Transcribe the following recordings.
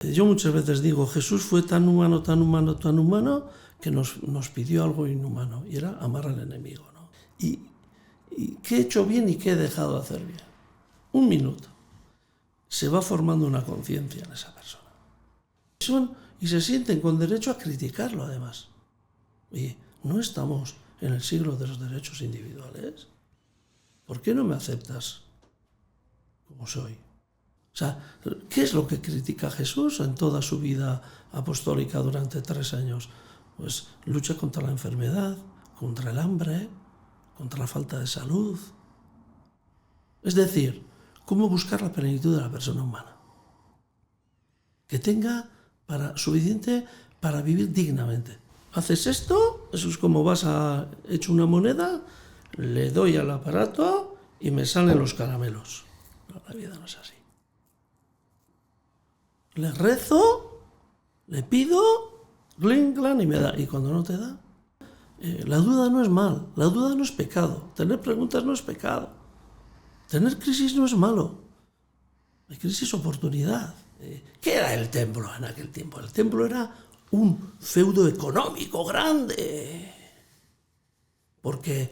Yo muchas veces digo, Jesús fue tan humano, tan humano, tan humano, que nos pidió algo inhumano, y era amar al enemigo, ¿no? ¿Y qué he hecho bien y qué he dejado de hacer bien? Un minuto. Se va formando una conciencia en esa persona. Y se sienten con derecho a criticarlo, además. Oye, ¿no estamos en el siglo de los derechos individuales? ¿Por qué no me aceptas como soy? O sea, ¿qué es lo que critica Jesús en toda su vida apostólica durante 3 años? Pues lucha contra la enfermedad, contra el hambre, contra la falta de salud. Es decir, cómo buscar la plenitud de la persona humana. Que tenga suficiente para vivir dignamente. Haces esto, eso es como hecho una moneda, le doy al aparato y me salen los caramelos. No, la vida no es así. Le rezo, le pido, glin, glan, y me da. Y cuando no te da, la duda no es mal, la duda no es pecado. Tener preguntas no es pecado. Tener crisis no es malo. Hay crisis oportunidad. ¿Qué era el templo en aquel tiempo? El templo era un feudo económico grande, porque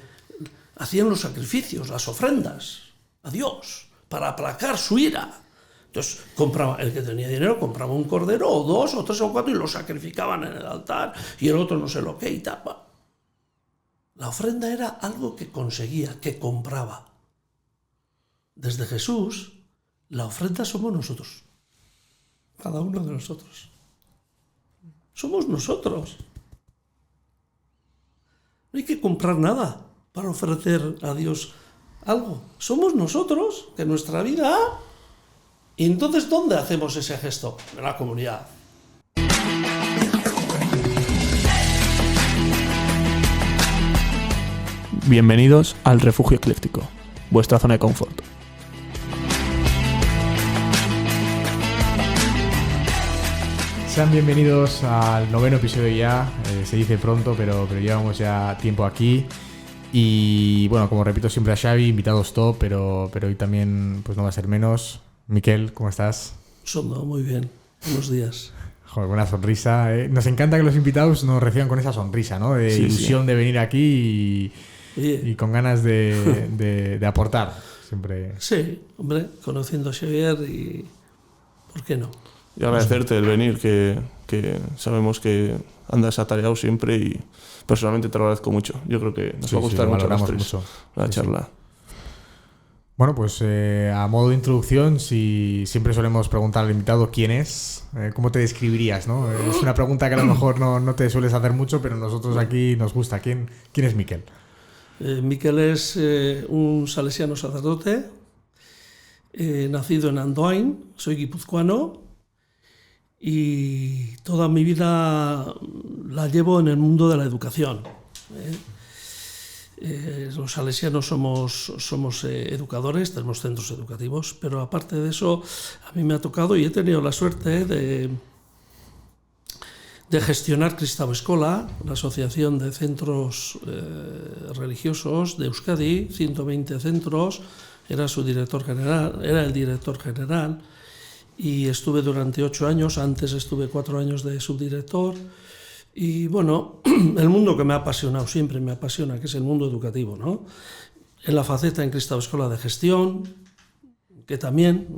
hacían los sacrificios, las ofrendas a Dios, para aplacar su ira. Entonces, el que tenía dinero compraba un cordero, o 2, o 3, o 4, y lo sacrificaban en el altar, y el otro no sé lo qué, y tal. La ofrenda era algo que conseguía, que compraba. Desde Jesús, la ofrenda somos nosotros. Cada uno de nosotros. Somos nosotros. No hay que comprar nada para ofrecer a Dios algo. Somos nosotros, que nuestra vida... ¿Y entonces dónde hacemos ese gesto? En la comunidad. Bienvenidos al Refugio Ecléctico, vuestra zona de confort. Sean bienvenidos al 9º episodio ya, se dice pronto, pero llevamos ya tiempo aquí. Y bueno, como repito siempre a Xavi, invitados top, pero hoy también pues no va a ser menos. Miquel, ¿cómo estás? Sondo, muy bien. Buenos días. Joder, buena sonrisa. Nos encanta que los invitados nos reciban con esa sonrisa, ¿no? De ilusión de venir aquí y con ganas de aportar. Siempre. Sí, hombre, conociendo a Xavier y... ¿Por qué no? Y agradecerte el venir, que sabemos que andas atareado siempre y personalmente te lo agradezco mucho. Yo creo que nos va a gustar mucho los tres la charla. Bueno, pues a modo de introducción, siempre solemos preguntar al invitado quién es, cómo te describirías, ¿no? Es una pregunta que a lo mejor no te sueles hacer mucho, pero nosotros aquí nos gusta. ¿Quién es Miquel? Miquel es un salesiano sacerdote, nacido en Andoain, soy guipuzcoano y toda mi vida la llevo en el mundo de la educación. Los salesianos somos educadores, tenemos centros educativos, pero aparte de eso, a mí me ha tocado y he tenido la suerte de gestionar Kristau Eskola, la asociación de centros religiosos de Euskadi, 120 centros, era el director general, y estuve durante 8 años, antes estuve 4 años de subdirector. Y bueno, el mundo que me ha apasionado, siempre me apasiona, que es el mundo educativo, ¿no? En la faceta en Kristau Eskola de gestión, que también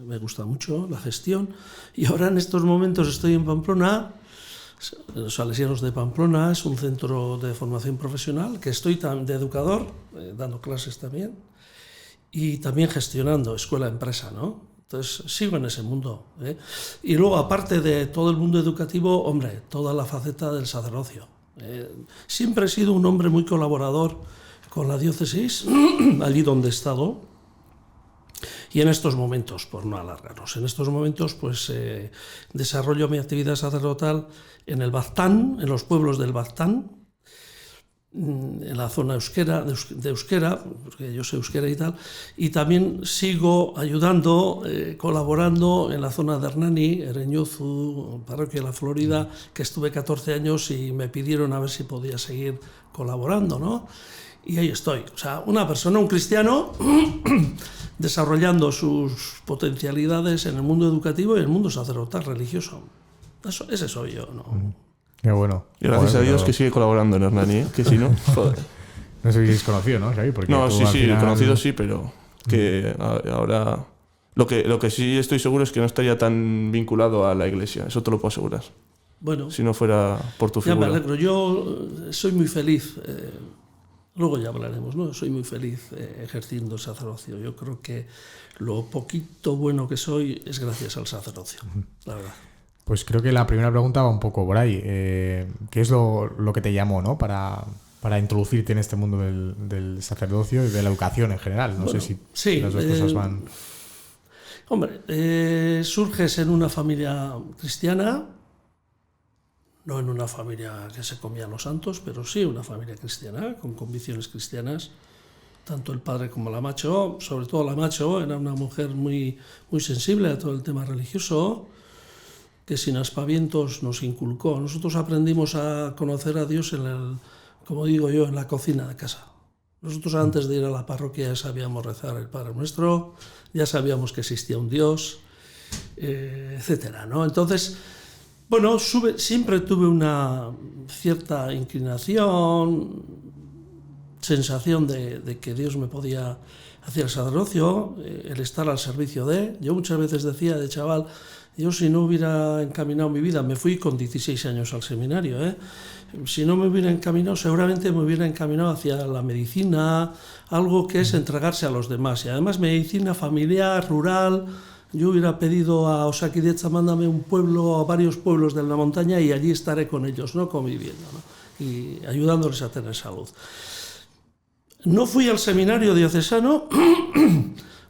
me gusta mucho la gestión. Y ahora en estos momentos estoy en Pamplona, los Salesianos de Pamplona, es un centro de formación profesional, que estoy de educador, dando clases también, y también gestionando escuela-empresa, ¿no? Entonces sigo en ese mundo, ¿eh? Y luego, aparte de todo el mundo educativo, hombre, toda la faceta del sacerdocio. Siempre he sido un hombre muy colaborador con la diócesis, allí donde he estado. Y en estos momentos, por no alargarnos, en estos momentos pues desarrollo mi actividad sacerdotal en el Baztán, en los pueblos del Baztán, en la zona de euskera, porque yo soy euskera y tal, y también sigo ayudando, colaborando en la zona de Hernani, Ereñozu, parroquia de la Florida, que estuve 14 años y me pidieron a ver si podía seguir colaborando, ¿no? y ahí estoy. O sea, una persona, un cristiano, desarrollando sus potencialidades en el mundo educativo y en el mundo sacerdotal religioso. Ese soy yo, ¿no? Qué bueno. Y gracias a Dios que sigue colaborando en Hernani, ¿eh? Que si no, joder. No sé si es conocido, ¿no, Xavi? Porque no, sí, final... conocido sí, pero que ahora... Lo que sí estoy seguro es que no estaría tan vinculado a la iglesia, eso te lo puedo asegurar. Bueno, si no fuera por tu figura. Ya me alegro, yo soy muy feliz, luego ya hablaremos, ¿no? Soy muy feliz ejerciendo el sacerdocio. Yo creo que lo poquito bueno que soy es gracias al sacerdocio, la verdad. Pues creo que la primera pregunta va un poco por ahí. ¿Qué es lo que te llamó, ¿no? para introducirte en este mundo del sacerdocio y de la educación en general? No sé si las dos cosas van... Hombre, surges en una familia cristiana, no en una familia que se comía a los santos, pero sí una familia cristiana, con convicciones cristianas. Tanto el padre como la macho, sobre todo la macho, era una mujer muy, muy sensible a todo el tema religioso, que sin aspavientos nos inculcó. Nosotros aprendimos a conocer a Dios como digo yo, en la cocina de casa. Nosotros antes de ir a la parroquia ya sabíamos rezar el Padre Nuestro, ya sabíamos que existía un Dios, etcétera, ¿no? Entonces, bueno, siempre tuve una cierta inclinación, sensación de que Dios me podía hacer el sacerdocio, el estar al servicio de... Yo muchas veces decía de chaval, yo si no hubiera encaminado mi vida, me fui con 16 años al seminario, si no me hubiera encaminado, seguramente me hubiera encaminado hacia la medicina, algo que es entregarse a los demás. Y además medicina familiar, rural. Yo hubiera pedido a Osakidetza, mándame un pueblo, a varios pueblos de la montaña y allí estaré con ellos, ¿no? Conviviendo, ¿no? Y ayudándoles a tener salud. No fui al seminario diocesano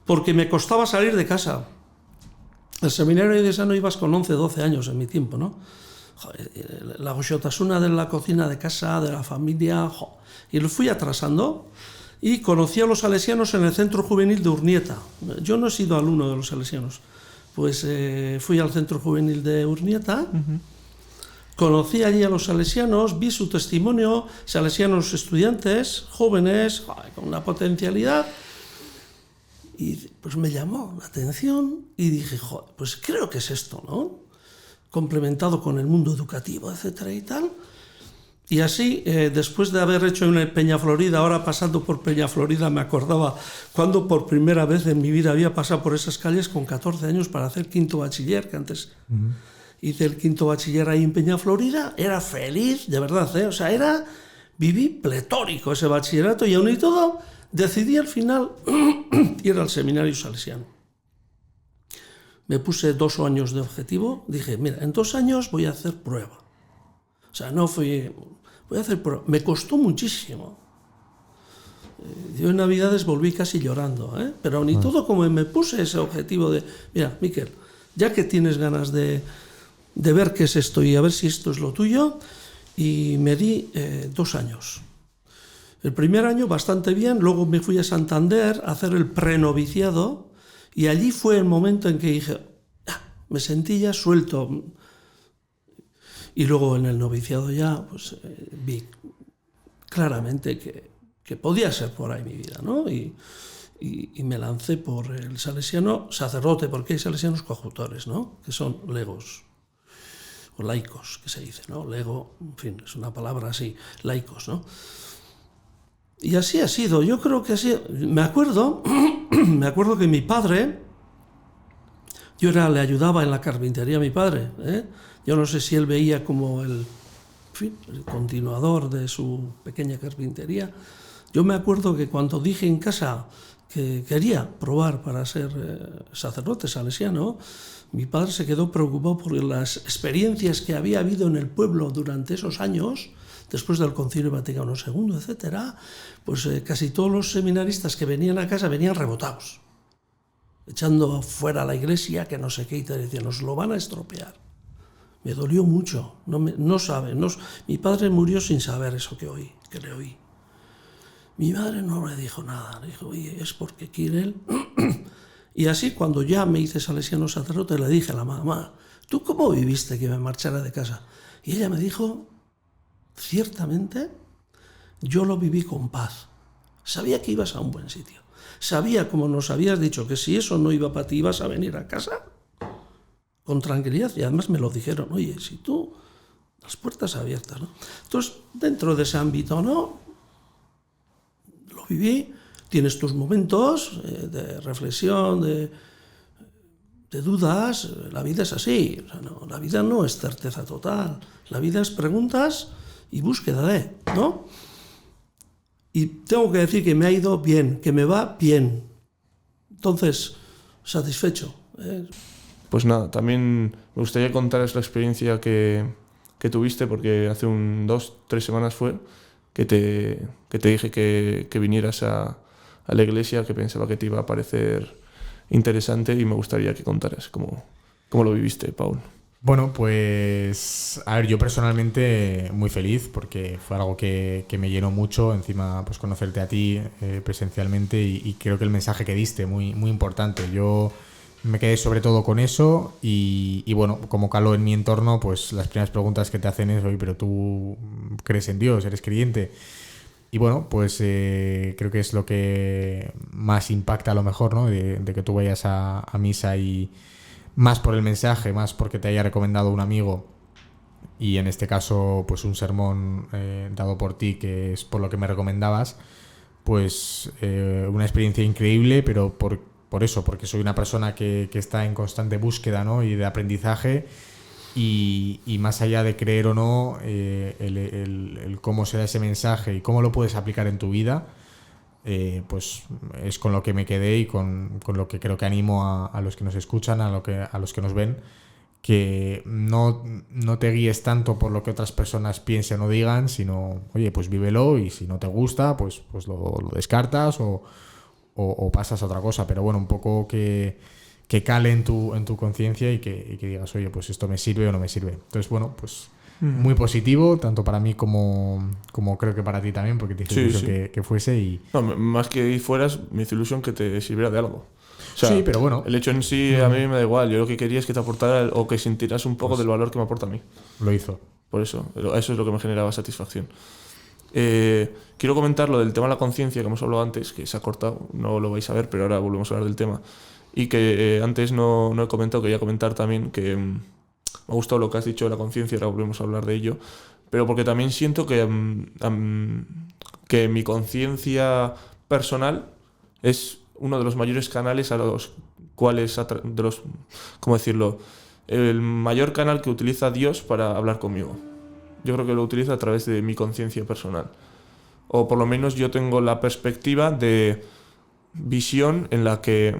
porque me costaba salir de casa. El seminario diocesano ibas con 11, 12 años en mi tiempo, ¿no? Joder, la goxotasuna de la cocina de casa, de la familia, joder. Y lo fui atrasando y conocí a los salesianos en el centro juvenil de Urnieta. Yo no he sido alumno de los salesianos, pues fui al centro juvenil de Urnieta, conocí allí a los salesianos, vi su testimonio, salesianos estudiantes, jóvenes, joder, con una potencialidad. Y pues me llamó la atención y dije, joder, pues creo que es esto, ¿no? Complementado con el mundo educativo, etcétera y tal. Y así, después de haber hecho en Peñaflorida, ahora pasando por Peñaflorida, me acordaba cuando por primera vez en mi vida había pasado por esas calles con 14 años para hacer quinto bachiller, que antes hice el quinto bachiller ahí en Peñaflorida. Era feliz, de verdad, o sea, viví pletórico ese bachillerato y aún y todo decidí al final ir al seminario salesiano. Me puse 2 años de objetivo, dije, mira, en 2 años voy a hacer prueba. O sea, voy a hacer prueba. Me costó muchísimo. Yo en Navidades volví casi llorando, pero ni todo como me puse ese objetivo de, mira, Miquel, ya que tienes ganas de ver qué es esto y a ver si esto es lo tuyo, y me di 2 años. El primer año bastante bien, luego me fui a Santander a hacer el prenoviciado y allí fue el momento en que dije, me sentí ya suelto. Y luego en el noviciado ya pues, vi claramente que podía ser por ahí mi vida, ¿no? Y me lancé por el salesiano sacerdote, porque hay salesianos coadjutores, ¿no? Que son legos, o laicos, que se dice, ¿no? Lego, en fin, es una palabra así, laicos, ¿no? Y así ha sido, yo creo que así... Me acuerdo que mi padre, yo le ayudaba en la carpintería a mi padre, Yo no sé si él veía como el continuador de su pequeña carpintería. Yo me acuerdo que cuando dije en casa que quería probar para ser sacerdote salesiano, mi padre se quedó preocupado por las experiencias que había habido en el pueblo durante esos años, después del Concilio Vaticano II, etcétera. Pues casi todos los seminaristas que venían a casa venían rebotados, echando fuera a la iglesia, que no sé qué, y te decían, nos lo van a estropear. Me dolió mucho, no sabe. Mi padre murió sin saber eso que le oí. Mi madre no le dijo nada, le dijo, oye, es porque quiere él. Y así, cuando ya me hice salesiano sacerdote, le dije a la mamá, ¿tú cómo viviste que me marchara de casa? Y ella me dijo, ciertamente, yo lo viví con paz. Sabía que ibas a un buen sitio. Sabía, como nos habías dicho, que si eso no iba para ti, ibas a venir a casa con tranquilidad. Y además me lo dijeron, oye, si tú, las puertas abiertas, ¿no? Entonces, dentro de ese ámbito, ¿no? Lo viví. Tienes tus momentos de reflexión, de dudas. La vida es así. O sea, no, la vida no es certeza total. La vida es preguntas y búsqueda de, ¿no? Y tengo que decir que me ha ido bien, que me va bien. Entonces, satisfecho. Pues nada, también me gustaría contaros la experiencia que tuviste, porque hace 2-3 semanas fue que te dije que vinieras a la iglesia, que pensaba que te iba a parecer interesante, y me gustaría que contaras cómo lo viviste, Paul. Bueno, pues a ver, yo personalmente muy feliz porque fue algo que me llenó mucho, encima pues conocerte a ti presencialmente y creo que el mensaje que diste muy, muy importante. Yo me quedé sobre todo con eso y bueno, como caló en mi entorno, pues las primeras preguntas que te hacen es, oye, pero tú crees en Dios, eres creyente. Y bueno, pues creo que es lo que más impacta a lo mejor, ¿no? De que tú vayas a misa y más por el mensaje, más porque te haya recomendado un amigo y en este caso pues un sermón dado por ti, que es por lo que me recomendabas, pues una experiencia increíble, pero por eso, porque soy una persona que está en constante búsqueda, ¿no? Y de aprendizaje y más allá de creer o no, el cómo se da ese mensaje y cómo lo puedes aplicar en tu vida, pues es con lo que me quedé y con lo que creo que animo a los que nos escuchan, a los que nos ven, que no te guíes tanto por lo que otras personas piensen o digan, sino, oye, pues vívelo, y si no te gusta, pues lo descartas o pasas a otra cosa. Pero bueno, un poco que cale en tu conciencia y que digas, oye, pues esto me sirve o no me sirve. Entonces, bueno, pues muy positivo, tanto para mí como creo que para ti también, porque te hizo ilusión que fuese. Y no, más que fueras, me hizo ilusión que te sirviera de algo. O sea, sí, pero bueno, el hecho en sí a mí me da igual. Yo lo que quería es que te aportara o que sintieras un poco del valor que me aporta a mí. Lo hizo. Por eso es lo que me generaba satisfacción. Quiero comentar lo del tema de la conciencia que hemos hablado antes, que se ha cortado, no lo vais a ver, pero ahora volvemos a hablar del tema. Y que antes no he comentado, quería comentar también que me ha gustado lo que has dicho de la conciencia, ahora volvemos a hablar de ello, pero porque también siento que mi conciencia personal es uno de los mayores canales a los cuales, ¿cómo decirlo? El mayor canal que utiliza Dios para hablar conmigo. Yo creo que lo utiliza a través de mi conciencia personal. O por lo menos yo tengo la perspectiva de visión en la que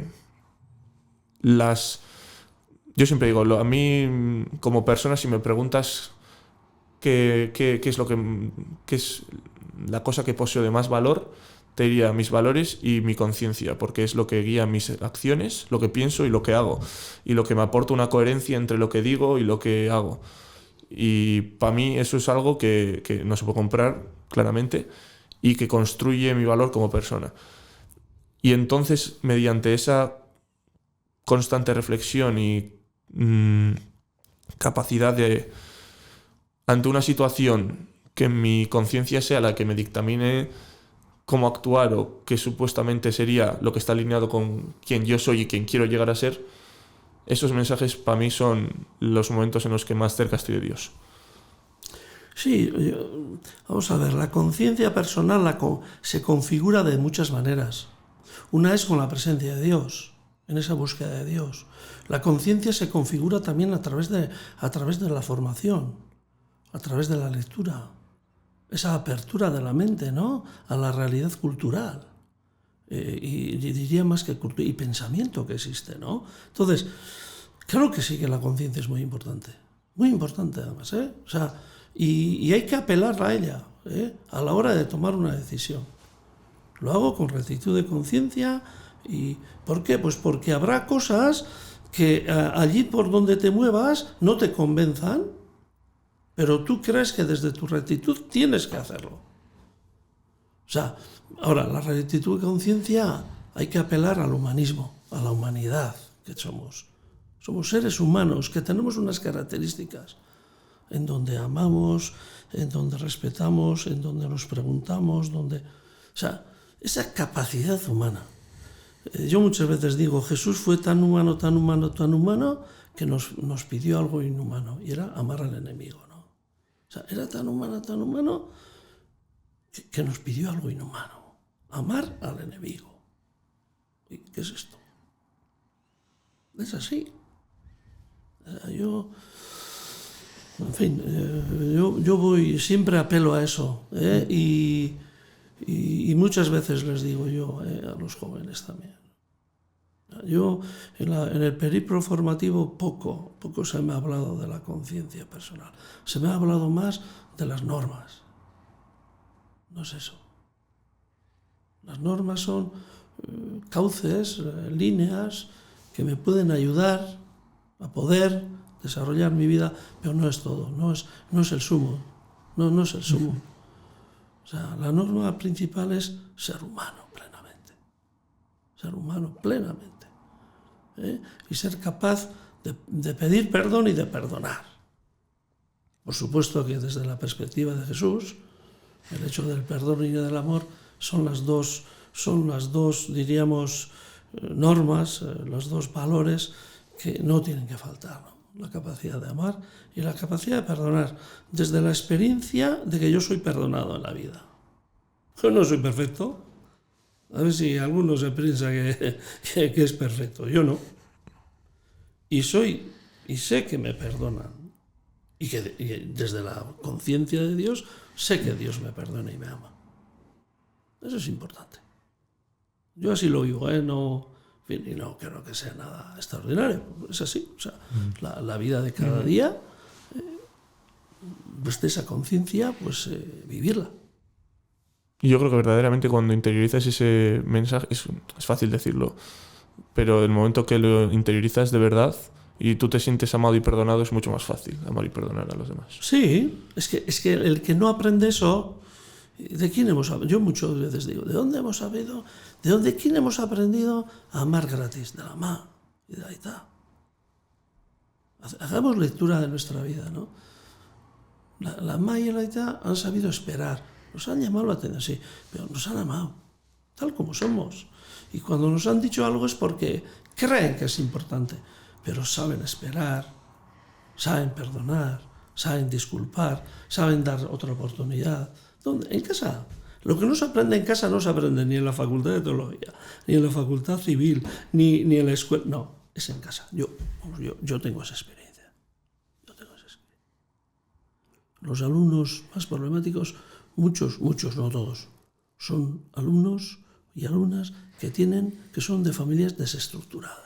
yo siempre digo, a mí como persona, si me preguntas qué es la cosa que poseo de más valor, te diría mis valores y mi conciencia, porque es lo que guía mis acciones, lo que pienso y lo que hago, y lo que me aporta una coherencia entre lo que digo y lo que hago. Y para mí eso es algo que no se puede comprar, claramente, y que construye mi valor como persona. Y entonces, mediante esa constante reflexión y capacidad de, ante una situación, que mi conciencia sea la que me dictamine cómo actuar, o que supuestamente sería lo que está alineado con quien yo soy y quien quiero llegar a ser, esos mensajes para mí son los momentos en los que más cerca estoy de Dios. Sí, vamos a ver, la conciencia personal se configura de muchas maneras. Una es con la presencia de Dios, en esa búsqueda de Dios. La conciencia se configura también a través de la formación, a través de la lectura, esa apertura de la mente, ¿no?, a la realidad cultural. Y diría más que cultura y pensamiento que existe, ¿no? Entonces, claro que sí que la conciencia es muy importante además, ¿eh? O sea, y hay que apelar a ella, a la hora de tomar una decisión. Lo hago con rectitud de conciencia. ¿Y por qué? Pues porque habrá cosas que allí por donde te muevas no te convenzan, pero tú crees que desde tu rectitud tienes que hacerlo. O sea, ahora, la rectitud de conciencia, hay que apelar al humanismo, a la humanidad que somos. Somos seres humanos que tenemos unas características en donde amamos, en donde respetamos, en donde nos preguntamos, o sea, esa capacidad humana. Yo muchas veces digo, Jesús fue tan humano, tan humano, tan humano, que nos pidió algo inhumano, y era amar al enemigo, ¿no? O sea, era tan humano, que nos pidió algo inhumano, amar al enemigo. ¿Y qué es esto? Es así. Yo voy, siempre apelo a eso, y muchas veces les digo yo a los jóvenes también. Yo en el periplo formativo poco se me ha hablado de la conciencia personal. Se me ha hablado más de las normas. No es eso. Las normas son cauces, líneas que me pueden ayudar a poder desarrollar mi vida, pero no es todo, no es el sumo, no es el sumo. O sea, la norma principal es ser humano plenamente, y ser capaz de pedir perdón y de perdonar. Por supuesto que desde la perspectiva de Jesús, el hecho del perdón y del amor son las dos, diríamos, normas, los dos valores que no tienen que faltar, ¿no? La capacidad de amar y la capacidad de perdonar, desde la experiencia de que yo soy perdonado en la vida. Yo no soy perfecto. A ver si alguno se piensa que es perfecto. Yo no. Y sé que me perdonan. Y desde la conciencia de Dios, sé que Dios me perdona y me ama. Eso es importante. Yo así lo vivo, no creo que sea nada extraordinario. Es así. O sea, la vida de cada día, desde esa conciencia, pues vivirla. Y yo creo que verdaderamente cuando interiorizas ese mensaje, es fácil decirlo, pero el momento que lo interiorizas de verdad y tú te sientes amado y perdonado, es mucho más fácil amar y perdonar a los demás. Sí, es que el que no aprende eso, ¿de quién hemos aprendido? Yo muchas veces digo, ¿de quién hemos aprendido a amar gratis? De la ma y de la ita. Hagamos lectura de nuestra vida, ¿no? La ma y la ita han sabido esperar. Nos han llamado la atención, sí, pero nos han amado, tal como somos. Y cuando nos han dicho algo es porque creen que es importante, pero saben esperar, saben perdonar, saben disculpar, saben dar otra oportunidad. ¿Dónde? En casa. Lo que no se aprende en casa no se aprende ni en la facultad de teología, ni en la facultad civil, ni en la escuela. No, es en casa. Yo tengo esa experiencia. Los alumnos más problemáticos, muchos, no todos, son alumnos y alumnas que son de familias desestructuradas.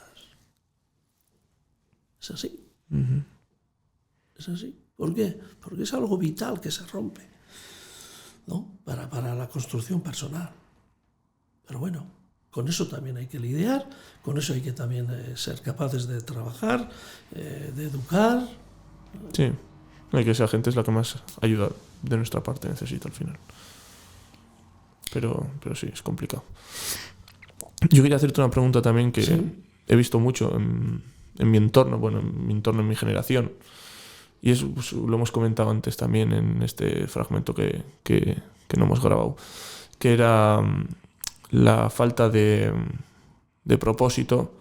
Es así. Uh-huh. Es así. ¿Por qué? Porque es algo vital que se rompe, ¿no? Para la construcción personal. Pero bueno, con eso también hay que lidiar, con eso hay que también ser capaces de trabajar, de educar. Sí. Hay que esa gente es la que más ayuda de nuestra parte necesita al final. Pero sí, es complicado. Yo quería hacerte una pregunta también que he visto mucho en mi entorno, en mi generación. Y eso pues, lo hemos comentado antes también en este fragmento que no hemos grabado. Que era la falta de propósito,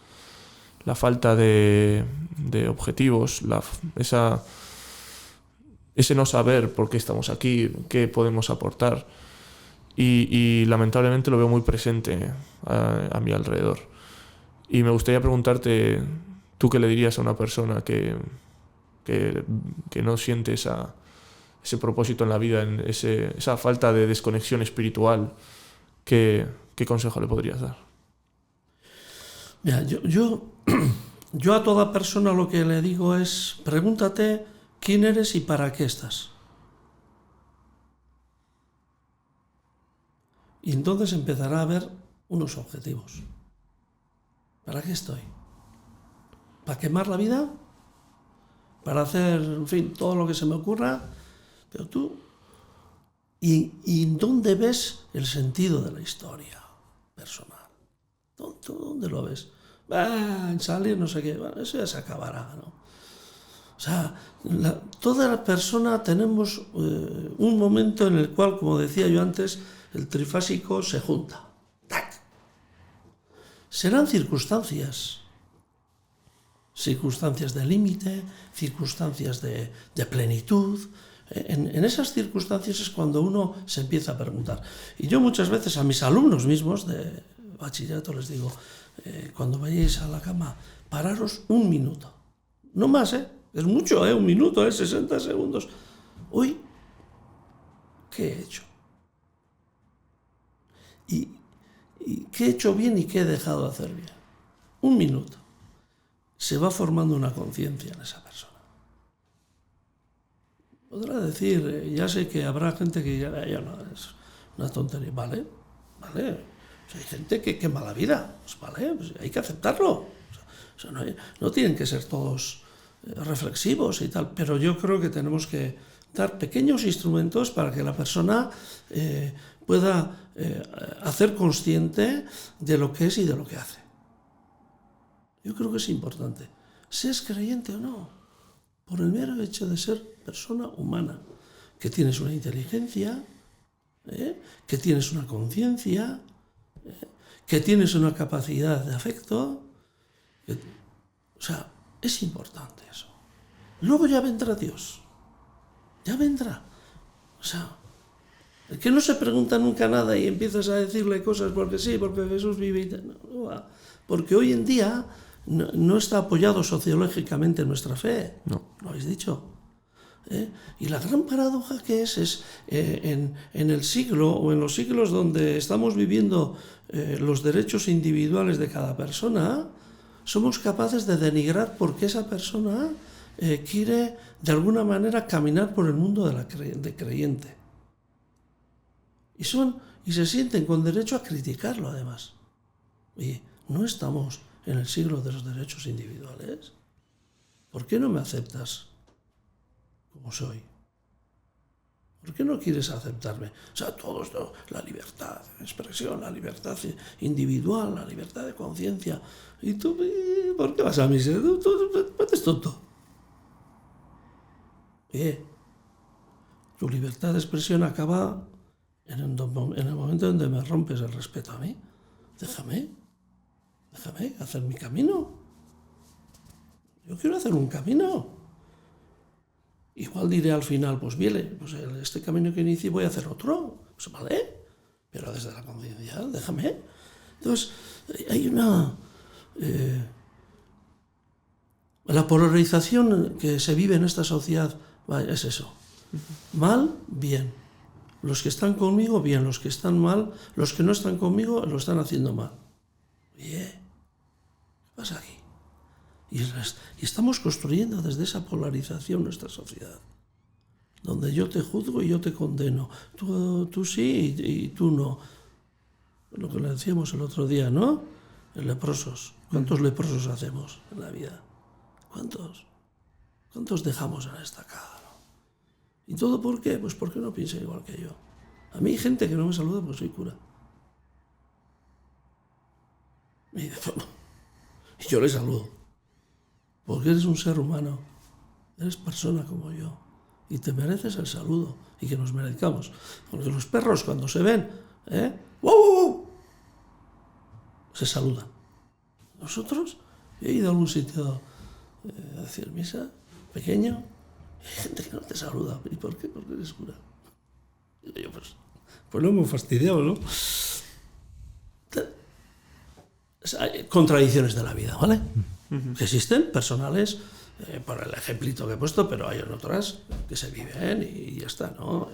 la falta de objetivos, ese no saber por qué estamos aquí, qué podemos aportar. Y lamentablemente lo veo muy presente a mi alrededor. Y me gustaría preguntarte, ¿tú qué le dirías a una persona que no siente ese propósito en la vida, esa falta de desconexión espiritual? ¿Qué consejo le podrías dar? Mira, yo a toda persona lo que le digo es, pregúntate quién eres y para qué estás. Y entonces empezará a haber unos objetivos. ¿Para qué estoy? ¿Para quemar la vida? ¿Para hacer, en fin, todo lo que se me ocurra? Pero tú... ¿Y dónde ves el sentido de la historia personal? ¿Dónde lo ves? En salir, no sé qué, bueno, eso ya se acabará, ¿no? O sea, toda la persona tenemos un momento en el cual, como decía yo antes, el trifásico se junta. serán circunstancias de límite, circunstancias de plenitud. En esas circunstancias es cuando uno se empieza a preguntar. Y yo muchas veces a mis alumnos mismos de bachillerato les digo, cuando vayáis a la cama, pararos un minuto. No más, es mucho, un minuto, 60 segundos. Hoy, ¿qué he hecho? ¿Y qué he hecho bien y qué he dejado de hacer bien? Un minuto. Se va formando una conciencia en esa persona. Podrá decir, ya sé que habrá gente que ya no, es una tontería. Vale. O sea, hay gente que quema la vida. Pues vale, pues hay que aceptarlo. O sea, no tienen que ser todos reflexivos y tal, pero yo creo que tenemos que dar pequeños instrumentos para que la persona pueda hacer consciente de lo que es y de lo que hace. Yo creo que es importante. Seas creyente o no, por el mero hecho de ser persona humana, que tienes una inteligencia, que tienes una conciencia, que tienes una capacidad de afecto. O sea, es importante eso. Luego ya vendrá Dios. Ya vendrá. O sea, el que no se pregunta nunca nada y empiezas a decirle cosas porque sí, porque Jesús vive y tal, no, porque hoy en día no está apoyado sociológicamente nuestra fe. No. Lo habéis dicho. Y la gran paradoja que es en el siglo o en los siglos donde estamos viviendo los derechos individuales de cada persona, somos capaces de denigrar porque esa persona quiere de alguna manera caminar por el mundo de creyente. Y se sienten con derecho a criticarlo además. Oye, ¿no estamos en el siglo de los derechos individuales? ¿Por qué no me aceptas como soy? ¿Por qué no quieres aceptarme? O sea, todo esto, la libertad de expresión, la libertad individual, la libertad de conciencia. ¿Y tú por qué vas a misa? Tú eres tonto. Tu libertad de expresión acaba en el momento donde me rompes el respeto a mí. Déjame hacer mi camino. Yo quiero hacer un camino. Igual diré al final, pues bien, pues este camino que inicié voy a hacer otro. Pues vale, pero desde la conciencia, déjame. Entonces, hay una... la polarización que se vive en esta sociedad es eso. Mal, bien. Los que están conmigo, bien. Los que están mal, los que no están conmigo, lo están haciendo mal. Bien. ¿Qué pasa aquí? Y estamos construyendo desde esa polarización nuestra sociedad, donde yo te juzgo y yo te condeno. Tú sí y tú no. Lo que le decíamos el otro día, ¿no? Leprosos. ¿Cuántos leprosos hacemos en la vida? ¿Cuántos dejamos en esta estacada? ¿Y todo por qué? Pues porque no piensa igual que yo. A mí hay gente que no me saluda porque soy cura. Y yo le saludo. Porque eres un ser humano, eres persona como yo, y te mereces el saludo, y que nos merezcamos. Porque los perros cuando se ven, ¡wow, wow, wow!, se saludan. Nosotros, he ido a algún sitio a decir misa, pequeño, y hay gente que no te saluda. ¿Y por qué? Porque eres cura. Y yo, pues lo hemos fastidiado, ¿no? Hay contradicciones de la vida, ¿vale? Que existen, personales, por el ejemplito que he puesto, pero hay otras que se viven y ya está, ¿no?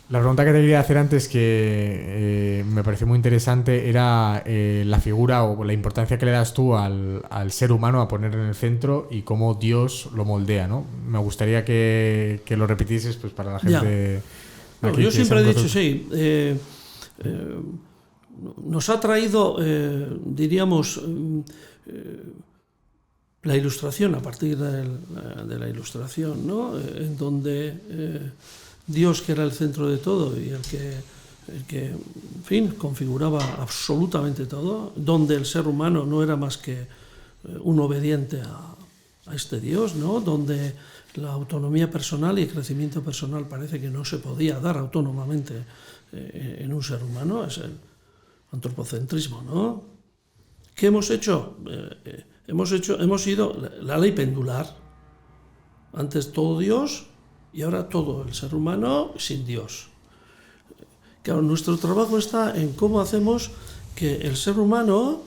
La pregunta que te quería hacer antes, que me pareció muy interesante, era la figura o la importancia que le das tú al ser humano, a poner en el centro y cómo Dios lo moldea, ¿no? Me gustaría que lo repitieses pues, para la gente... Bueno, yo siempre he dicho, sí, nos ha traído, diríamos, la ilustración, a partir de la ilustración, ¿no? En donde Dios, que era el centro de todo y el que, en fin, configuraba absolutamente todo, donde el ser humano no era más que un obediente a este Dios, ¿no? Donde la autonomía personal y el crecimiento personal parece que no se podía dar autónomamente en un ser humano, es antropocentrismo, ¿no? ¿Qué hemos hecho? Hemos ido la ley pendular. Antes todo Dios y ahora todo el ser humano sin Dios. Claro, nuestro trabajo está en cómo hacemos que el ser humano,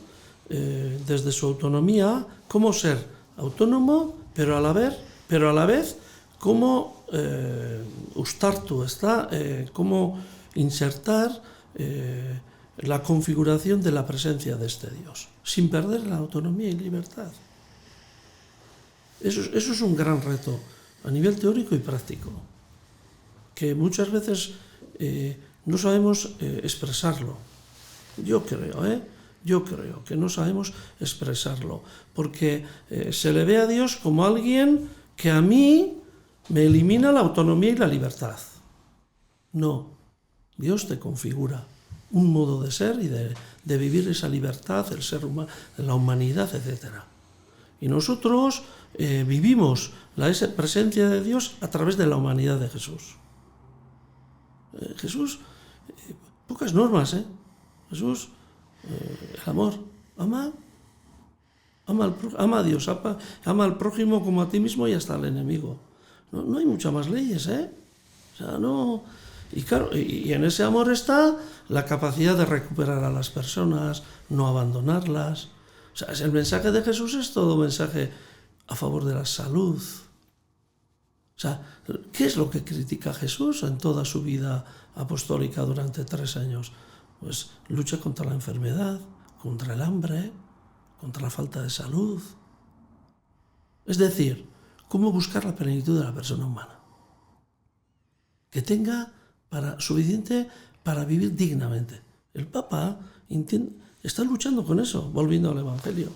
desde su autonomía, cómo ser autónomo, pero a la vez cómo ustartu está, cómo insertar la configuración de la presencia de este Dios, sin perder la autonomía y libertad. Eso es un gran reto a nivel teórico y práctico, que muchas veces no sabemos expresarlo. Yo creo que no sabemos expresarlo, porque se le ve a Dios como alguien que a mí me elimina la autonomía y la libertad. No, Dios te configura un modo de ser y de vivir esa libertad, el ser humano, la humanidad, etc. Y nosotros vivimos la presencia de Dios a través de la humanidad de Jesús. Jesús, pocas normas, Jesús, el amor, ama a Dios, ama al prójimo como a ti mismo y hasta al enemigo. No hay muchas más leyes, O sea, no. Y claro, y en ese amor está la capacidad de recuperar a las personas, no abandonarlas. O sea, el mensaje de Jesús es todo mensaje a favor de la salud. O sea, ¿qué es lo que critica Jesús en toda su vida apostólica durante 3 años? Pues lucha contra la enfermedad, contra el hambre, contra la falta de salud. Es decir, cómo buscar la plenitud de la persona humana. Que tenga suficiente para vivir dignamente. El Papa está luchando con eso, volviendo al Evangelio.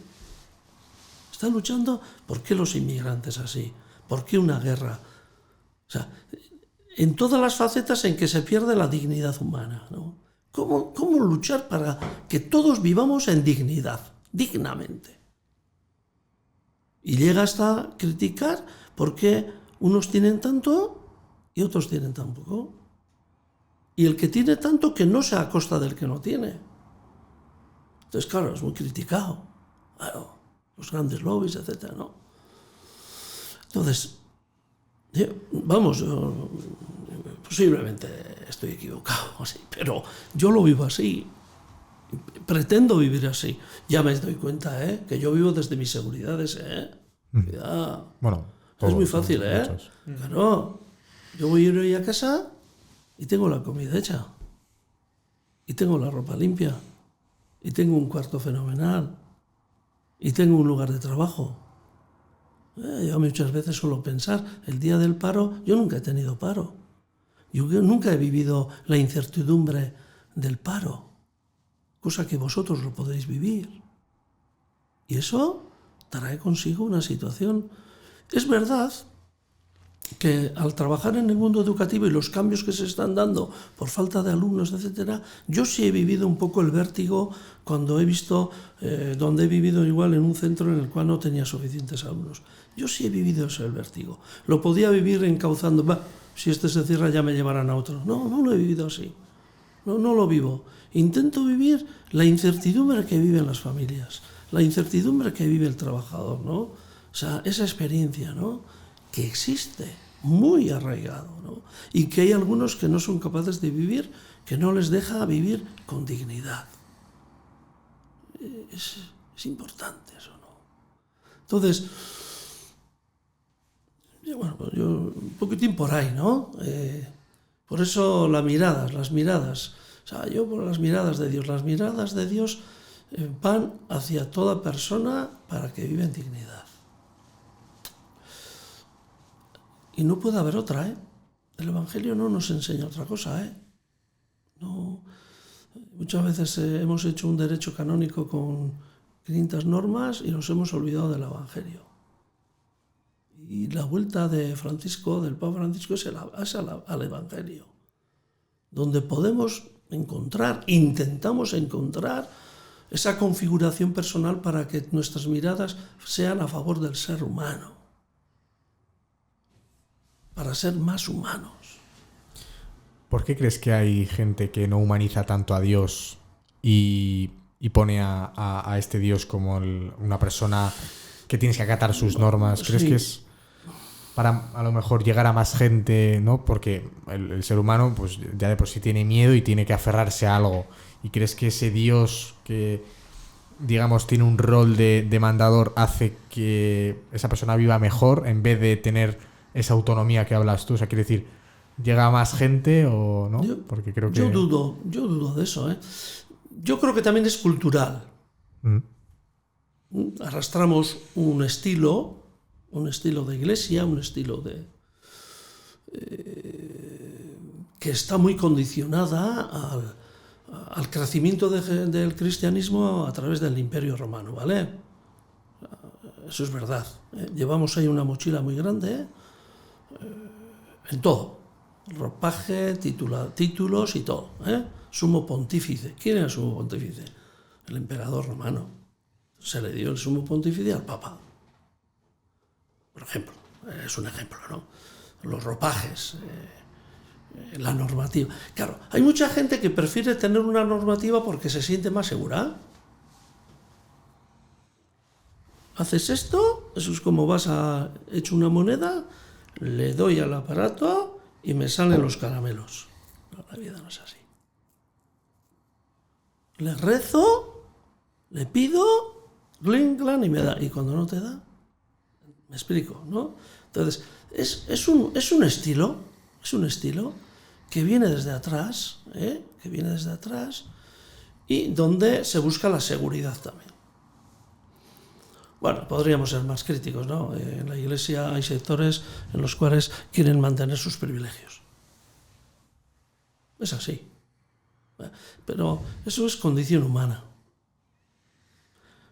Está luchando, ¿por qué los inmigrantes así? ¿Por qué una guerra? O sea, en todas las facetas en que se pierde la dignidad humana, ¿no? ¿Cómo luchar para que todos vivamos en dignidad, dignamente? Y llega hasta criticar por qué unos tienen tanto y otros tienen tan poco. Y el que tiene tanto, que no sea a costa del que no tiene. Entonces, claro, es muy criticado. Claro, los grandes lobbies, etc., ¿no? Entonces, yo posiblemente estoy equivocado, así, pero yo lo vivo así. Pretendo vivir así. Ya me doy cuenta, que yo vivo desde mis seguridades, Cuidado. Bueno, es muy fácil, muchos. Claro. Yo voy a ir hoy a casa y tengo la comida hecha. Y tengo la ropa limpia. Y tengo un cuarto fenomenal. Y tengo un lugar de trabajo. Yo muchas veces suelo pensar, el día del paro, yo nunca he tenido paro. Yo nunca he vivido la incertidumbre del paro. Cosa que vosotros lo podéis vivir. Y eso trae consigo una situación. Es verdad que al trabajar en el mundo educativo y los cambios que se están dando por falta de alumnos, etc., yo sí he vivido un poco el vértigo cuando he visto, donde he vivido igual en un centro en el cual no tenía suficientes alumnos. Yo sí he vivido ese vértigo. Lo podía vivir encauzando, si este se cierra ya me llevarán a otro. No lo he vivido así. No lo vivo. Intento vivir la incertidumbre que viven las familias, la incertidumbre que vive el trabajador, ¿no? O sea, esa experiencia, ¿no?, que existe, muy arraigado, ¿no? Y que hay algunos que no son capaces de vivir, que no les deja vivir con dignidad. Es importante eso, ¿no? Entonces, yo un poquitín por ahí, ¿no? Por eso las miradas. O sea, yo por las miradas de Dios van hacia toda persona para que viva en dignidad. Y no puede haber otra, El Evangelio no nos enseña otra cosa, No. Muchas veces hemos hecho un derecho canónico con 500 normas y nos hemos olvidado del Evangelio. Y la vuelta de Francisco, del Papa Francisco, es al Evangelio, donde podemos intentamos encontrar esa configuración personal para que nuestras miradas sean a favor del ser humano, para ser más humanos. ¿Por qué crees que hay gente que no humaniza tanto a Dios y pone a este Dios como una persona que tienes que acatar sus normas. ¿Crees Sí. que es para a lo mejor llegar a más gente, ¿no? Porque el ser humano pues ya de por sí tiene miedo y tiene que aferrarse a algo. ¿Y crees que ese Dios que, digamos, tiene un rol de mandador hace que esa persona viva mejor en vez de tener esa autonomía que hablas tú? O sea, quiere decir, ¿llega a más gente o no? Porque creo que... Yo dudo de eso, ¿eh? Yo creo que también es cultural. Arrastramos un estilo de iglesia, un estilo que está muy condicionada al crecimiento del cristianismo a través del Imperio Romano, ¿vale? Eso es verdad. Llevamos ahí una mochila muy grande en todo. Ropaje, títulos y todo. Sumo pontífice. ¿Quién era el sumo pontífice? El emperador romano. Se le dio el sumo pontífice al papa. Por ejemplo, es un ejemplo, ¿no? Los ropajes, la normativa. Claro, hay mucha gente que prefiere tener una normativa porque se siente más segura. Haces esto, eso es como echo una moneda, le doy al aparato y me salen los caramelos. No, la vida no es así. Le rezo, le pido, gling, glan, y me da. Y cuando no te da, me explico, ¿no? Entonces, es un estilo que viene desde atrás, y donde se busca la seguridad también. Bueno, podríamos ser más críticos, ¿no? En la Iglesia hay sectores en los cuales quieren mantener sus privilegios. Es así. Pero eso es condición humana.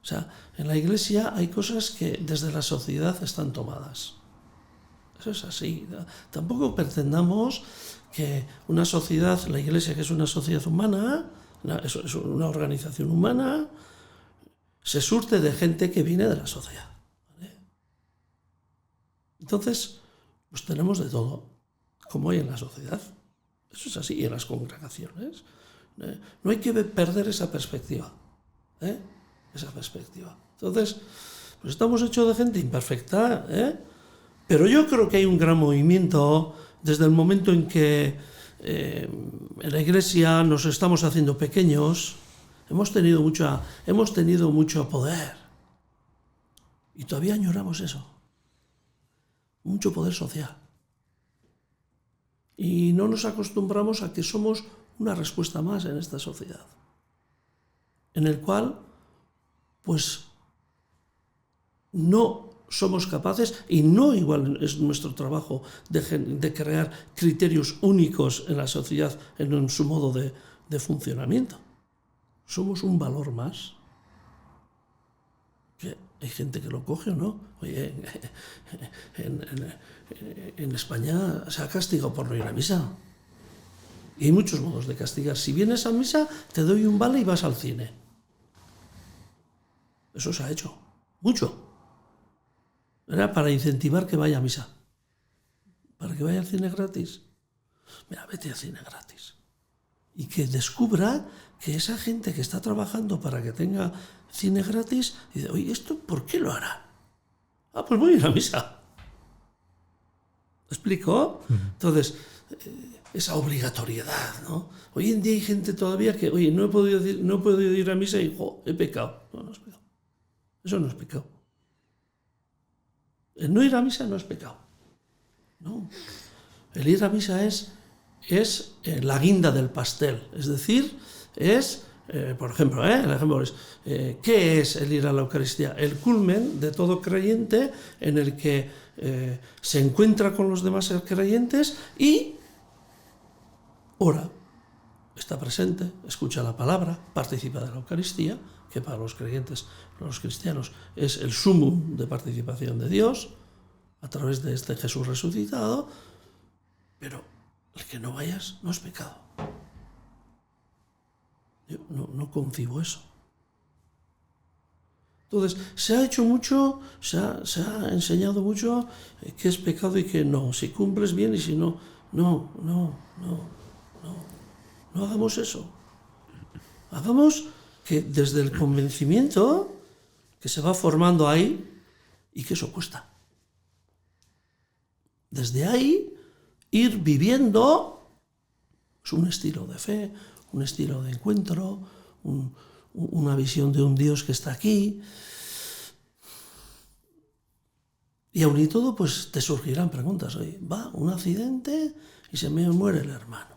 O sea, en la Iglesia hay cosas que desde la sociedad están tomadas. Eso es así. Tampoco pretendamos que una sociedad, la Iglesia, que es una sociedad humana, es una organización humana, se surte de gente que viene de la sociedad. ¿Vale? Entonces, pues tenemos de todo, como hay en la sociedad. Eso es así, y en las congregaciones. No hay que perder esa perspectiva. Esa perspectiva. Entonces, pues estamos hechos de gente imperfecta, pero yo creo que hay un gran movimiento desde el momento en que en la Iglesia nos estamos haciendo pequeños. Hemos tenido mucho poder y todavía añoramos eso. Mucho poder social. Y no nos acostumbramos a que somos una respuesta más en esta sociedad, en el cual pues no somos capaces, y no igual es nuestro trabajo de crear criterios únicos en la sociedad, en su modo de funcionamiento. Somos un valor más. Que hay gente que lo coge o no. Oye, en España se ha castigado por no ir a misa. Y hay muchos modos de castigar. Si vienes a misa, te doy un vale y vas al cine. Eso se ha hecho. Mucho. Era para incentivar que vaya a misa. Para que vaya al cine gratis. Mira, vete al cine gratis. Y que descubra que esa gente que está trabajando para que tenga cine gratis, dice, oye, ¿esto por qué lo hará? Ah, pues voy a ir a misa. ¿Me explico? Entonces, esa obligatoriedad, ¿no? Hoy en día hay gente todavía que, oye, no he podido ir a misa y, he pecado. No es pecado. Eso no es pecado. El no ir a misa no es pecado. No. El ir a misa es la guinda del pastel. Es decir, por ejemplo, el ejemplo es, ¿qué es el ir a la Eucaristía? El culmen de todo creyente en el que se encuentra con los demás creyentes y ora, está presente, escucha la palabra, participa de la Eucaristía, que para los creyentes, para los cristianos, es el sumum de participación de Dios a través de este Jesús resucitado, pero el que no vayas no es pecado. Yo no concibo eso. Entonces, se ha hecho mucho, se ha enseñado mucho qué es pecado y qué no. Si cumples bien y si no, no hagamos eso. Hagamos que desde el convencimiento que se va formando ahí, y que eso cuesta. Desde ahí, ir viviendo un estilo de fe, un estilo de encuentro, una visión de un Dios que está aquí. Y aun y todo, pues te surgirán preguntas. Oye, va un accidente y se me muere el hermano.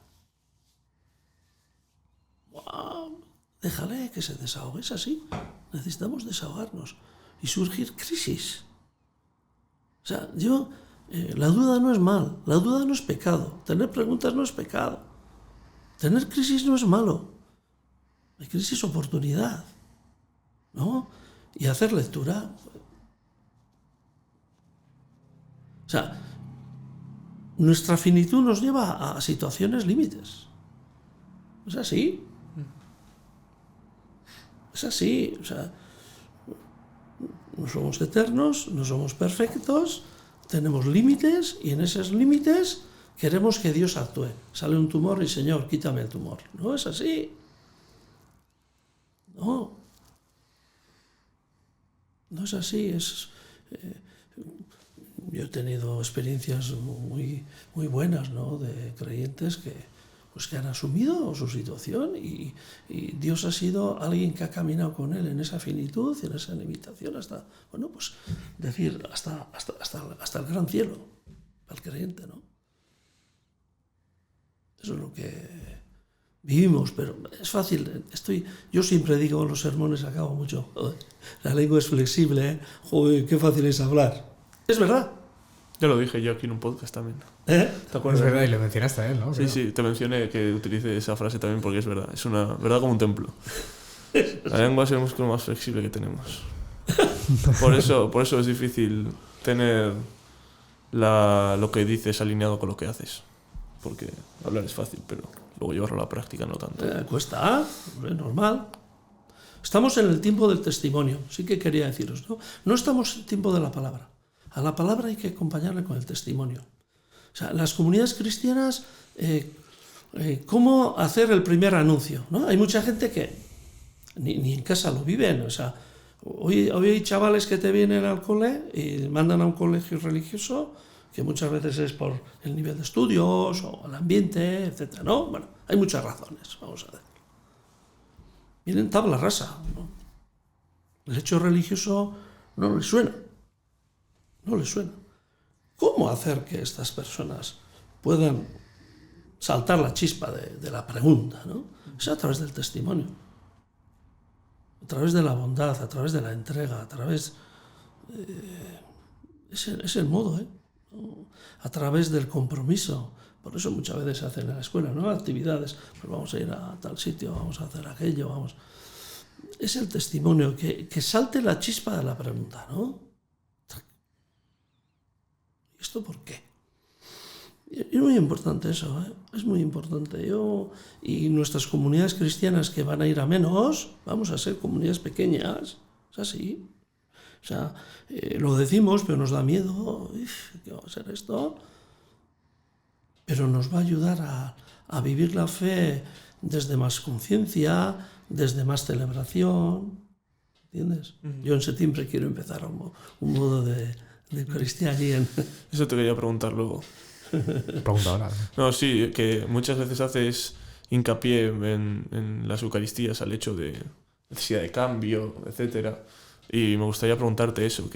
¡Wow! Déjale que se desahogue, es así. Necesitamos desahogarnos y surgir crisis. O sea, la duda no es mal, la duda no es pecado, tener preguntas no es pecado, tener crisis no es malo, hay crisis oportunidad, ¿no? Y hacer lectura. O sea, nuestra finitud nos lleva a situaciones límites. Es así. Es así. O sea, no somos eternos, no somos perfectos, tenemos límites y en esos límites queremos que Dios actúe. Sale un tumor y Señor, quítame el tumor. No es así. No. No es así. Yo he tenido experiencias muy, muy buenas, ¿no? De creyentes que han asumido su situación y Dios ha sido alguien que ha caminado con él en esa finitud, en esa limitación, hasta el gran cielo, al creyente, ¿no? Eso es lo que vivimos, pero es fácil. Yo siempre digo en los sermones, acabo mucho, joder, la lengua es flexible, ¿eh? Joder, qué fácil es hablar. Es verdad. Ya lo dije yo aquí en un podcast también. ¿Eh? ¿Te acuerdas? Es verdad, y lo mencionaste a él, ¿no? Sí, sí, te mencioné que utilice esa frase también porque es verdad. Es una verdad como un templo. La lengua es el músculo más flexible que tenemos. Por eso es difícil tener lo que dices alineado con lo que haces. Porque hablar es fácil, pero luego llevarlo a la práctica no tanto. Cuesta, es normal. Estamos en el tiempo del testimonio, sí que quería deciros, ¿no? No estamos en el tiempo de la palabra. A la palabra hay que acompañarle con el testimonio. O sea, las comunidades cristianas, ¿cómo hacer el primer anuncio? ¿No? Hay mucha gente que ni en casa lo viven. O sea, hoy hay chavales que te vienen al cole y mandan a un colegio religioso, que muchas veces es por el nivel de estudios o el ambiente, etc., ¿no? Bueno, hay muchas razones, vamos a ver. Vienen tabla rasa, ¿no? El hecho religioso no les suena. No les suena. ¿Cómo hacer que estas personas puedan saltar la chispa de la pregunta, ¿no? Es a través del testimonio, a través de la bondad, a través de la entrega, a través... es el modo, ¿eh? A través del compromiso. Por eso muchas veces se hacen en la escuela, ¿no? Actividades, pues vamos a ir a tal sitio, vamos a hacer aquello, vamos... Es el testimonio, que salte la chispa de la pregunta, ¿no? ¿Esto por qué? Es muy importante eso, ¿eh? Es muy importante. Y nuestras comunidades cristianas que van a ir a menos, vamos a ser comunidades pequeñas, es así. O sea, lo decimos, pero nos da miedo. ¿Qué va a ser esto? Pero nos va a ayudar a vivir la fe desde más conciencia, desde más celebración. ¿Entiendes? Yo en septiembre quiero empezar un modo de Eucaristía allí en... Eso te quería preguntar luego. Pregunta ahora. No, sí, que muchas veces haces hincapié en las Eucaristías al hecho de necesidad de cambio, etcétera. Y me gustaría preguntarte eso,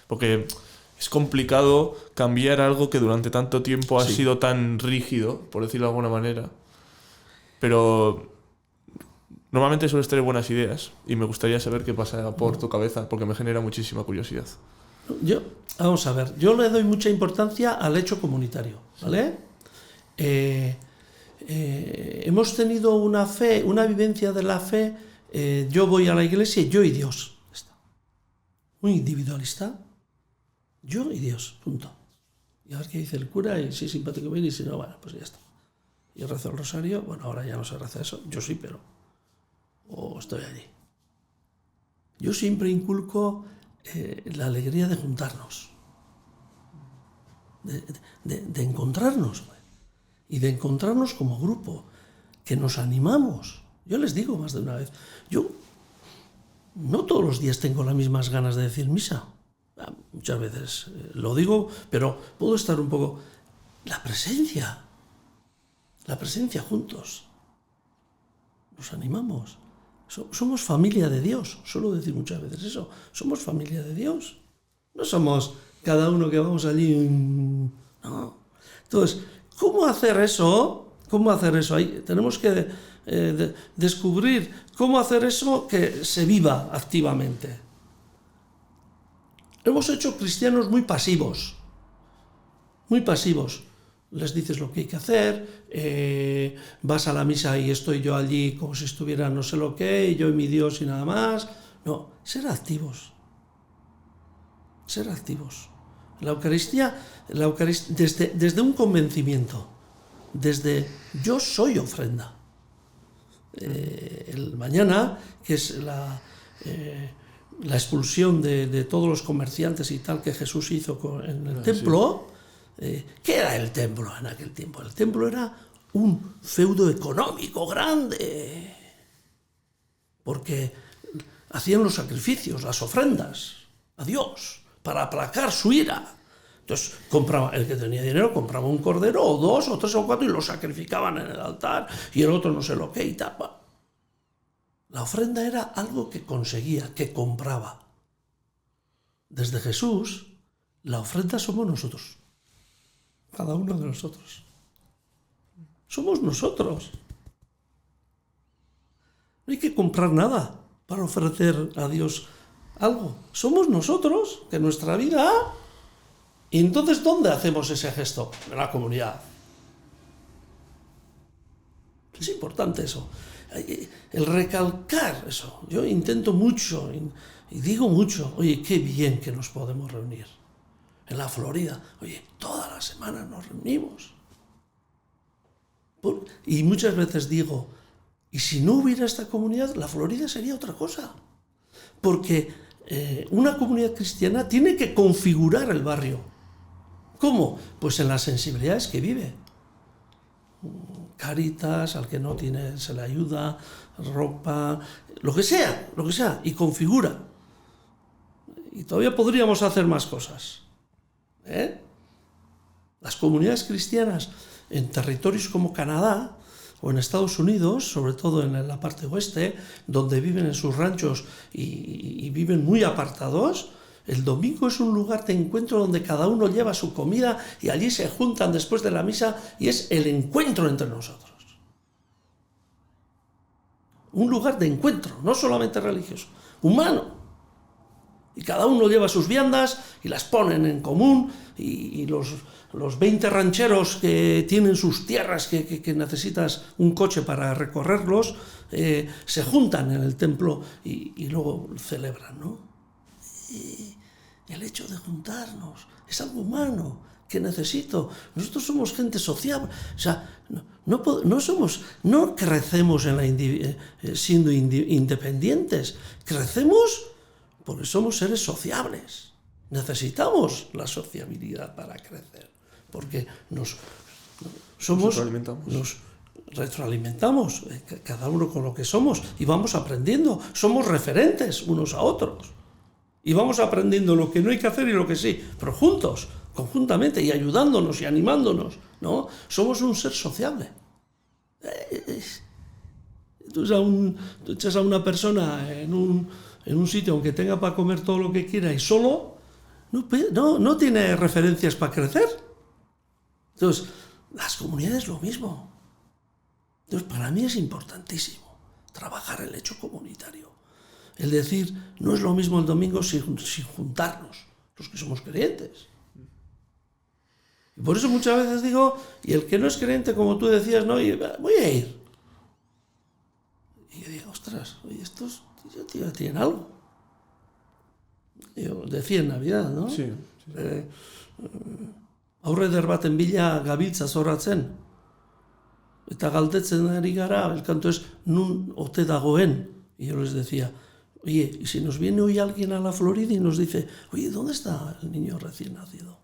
porque es complicado cambiar algo que durante tanto tiempo ha sido tan rígido, por decirlo de alguna manera. Pero normalmente sueles tener buenas ideas y me gustaría saber qué pasa por tu cabeza, porque me genera muchísima curiosidad. Vamos a ver, yo le doy mucha importancia al hecho comunitario, ¿vale? Hemos tenido una fe, una vivencia de la fe, yo voy a la iglesia, yo y Dios. Muy individualista, yo y Dios, punto. Y a ver qué dice el cura, y si es simpático bien, y si no, bueno, pues ya está. Yo rezo el rosario, bueno, ahora ya no se reza eso, yo sí, pero... estoy allí. Yo siempre inculco la alegría de juntarnos, de encontrarnos, y de encontrarnos como grupo, que nos animamos, Yo les digo más de una vez, yo no todos los días tengo las mismas ganas de decir misa. Muchas veces lo digo, pero puedo estar un poco... La presencia juntos. Nos animamos. Somos familia de Dios. Suelo decir muchas veces eso. Somos familia de Dios. No somos cada uno que vamos allí... No. Entonces, ¿cómo hacer eso? Ahí tenemos que descubrir cómo hacer eso que se viva activamente. Hemos hecho cristianos muy pasivos. Muy pasivos. Les dices lo que hay que hacer, vas a la misa y estoy yo allí como si estuviera no sé lo que, yo y mi Dios y nada más. No, ser activos. Ser activos. La Eucaristía desde un convencimiento, desde yo soy ofrenda. El mañana, que es la expulsión de todos los comerciantes y tal que Jesús hizo en el templo... ¿Qué era el templo en aquel tiempo? El templo era un feudo económico grande, porque hacían los sacrificios, las ofrendas a Dios, para aplacar su ira. Entonces, el que tenía dinero compraba un cordero, o 2, o 3, o 4, y lo sacrificaban en el altar, y el otro no sé lo qué, y tal. La ofrenda era algo que conseguía, que compraba. Desde Jesús, la ofrenda somos nosotros. Cada uno de nosotros. Somos nosotros. No hay que comprar nada para ofrecer a Dios algo. Somos nosotros, que nuestra vida... Y entonces, ¿dónde hacemos ese gesto? En la comunidad. Es importante eso. El recalcar eso. Yo intento mucho y digo mucho. Oye, qué bien que nos podemos reunir. En la Florida, oye, todas las semanas nos reunimos. Y muchas veces digo, ¿y si no hubiera esta comunidad, la Florida sería otra cosa? Porque una comunidad cristiana tiene que configurar el barrio. ¿Cómo? Pues en las sensibilidades que vive. Cáritas, al que no tiene se le ayuda, ropa, lo que sea, y configura. Y todavía podríamos hacer más cosas. Las comunidades cristianas en territorios como Canadá o en Estados Unidos, sobre todo en la parte oeste, donde viven en sus ranchos y viven muy apartados, el domingo es un lugar de encuentro donde cada uno lleva su comida y allí se juntan después de la misa y es el encuentro entre nosotros. Un lugar de encuentro, no solamente religioso, humano. Y cada uno lleva sus viandas y las ponen en común y los 20 rancheros que tienen sus tierras que necesitas un coche para recorrerlos, se juntan en el templo y luego celebran, ¿no? Y el hecho de juntarnos es algo humano que necesito. Nosotros somos gente sociable. O sea, no crecemos siendo independientes, crecemos porque somos seres sociables. Necesitamos la sociabilidad para crecer, porque nos retroalimentamos, cada uno con lo que somos, y vamos aprendiendo. Somos referentes unos a otros. Y vamos aprendiendo lo que no hay que hacer y lo que sí, pero juntos, conjuntamente, y ayudándonos y animándonos, ¿no? Somos un ser sociable. Tú echas a una persona en un sitio aunque tenga para comer todo lo que quiera y solo, no tiene referencias para crecer. Entonces, las comunidades lo mismo. Entonces, para mí es importantísimo trabajar el hecho comunitario. El decir, no es lo mismo el domingo sin juntarnos, los que somos creyentes. Y por eso muchas veces digo, y el que no es creyente, como tú decías, no, voy a ir. Y yo digo, ostras, oye, estos ya tienen algo. Yo decía en Navidad, ¿no? Sí. Aurre eder baten bila gabiltza zoratzen. Eta galdetzen ari gara, el canto es, nun ote dagoen. Y yo les decía, oye, y si nos viene hoy alguien a la Florida y nos dice, oye, ¿dónde está el niño recién nacido?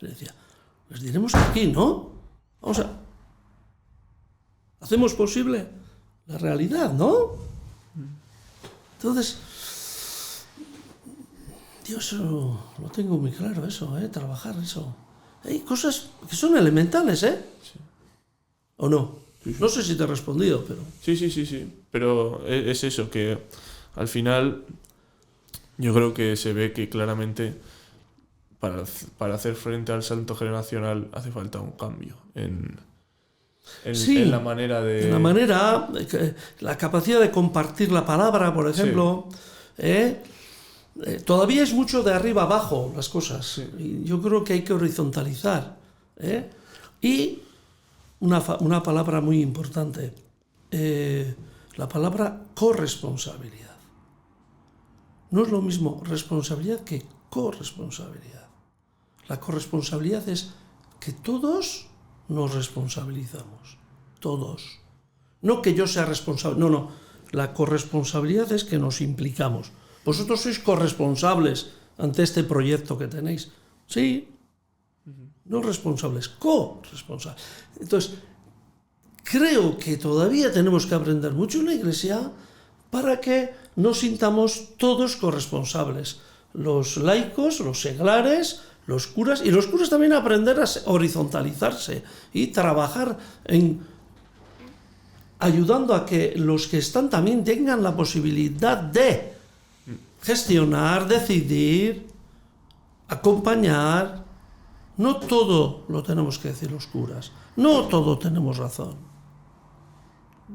Le decía, les diremos aquí, ¿no? Hacemos posible la realidad, ¿no? Entonces, yo eso lo tengo muy claro, eso, trabajar eso. Hay cosas que son elementales, ¿eh? Sí. ¿O no? Sí. No sé si te he respondido, pero... Sí. Pero es eso, que al final yo creo que se ve que claramente para hacer frente al salto generacional hace falta un cambio en la manera de... En la manera, la capacidad de compartir la palabra, por ejemplo. Todavía es mucho de arriba abajo las cosas. Sí. Y yo creo que hay que horizontalizar. Y una palabra muy importante, la palabra corresponsabilidad. No es lo mismo responsabilidad que corresponsabilidad. La corresponsabilidad es que todos nos responsabilizamos. Todos. No que yo sea responsable. No. La corresponsabilidad es que nos implicamos. Vosotros sois corresponsables ante este proyecto que tenéis. Sí. No responsables, corresponsables. Entonces, creo que todavía tenemos que aprender mucho en la Iglesia para que nos sintamos todos corresponsables. Los laicos, los seglares, los curas, y los curas también aprender a horizontalizarse y trabajar ayudando a que los que están también tengan la posibilidad de gestionar, decidir, acompañar. No todo lo tenemos que decir los curas, no todo tenemos razón.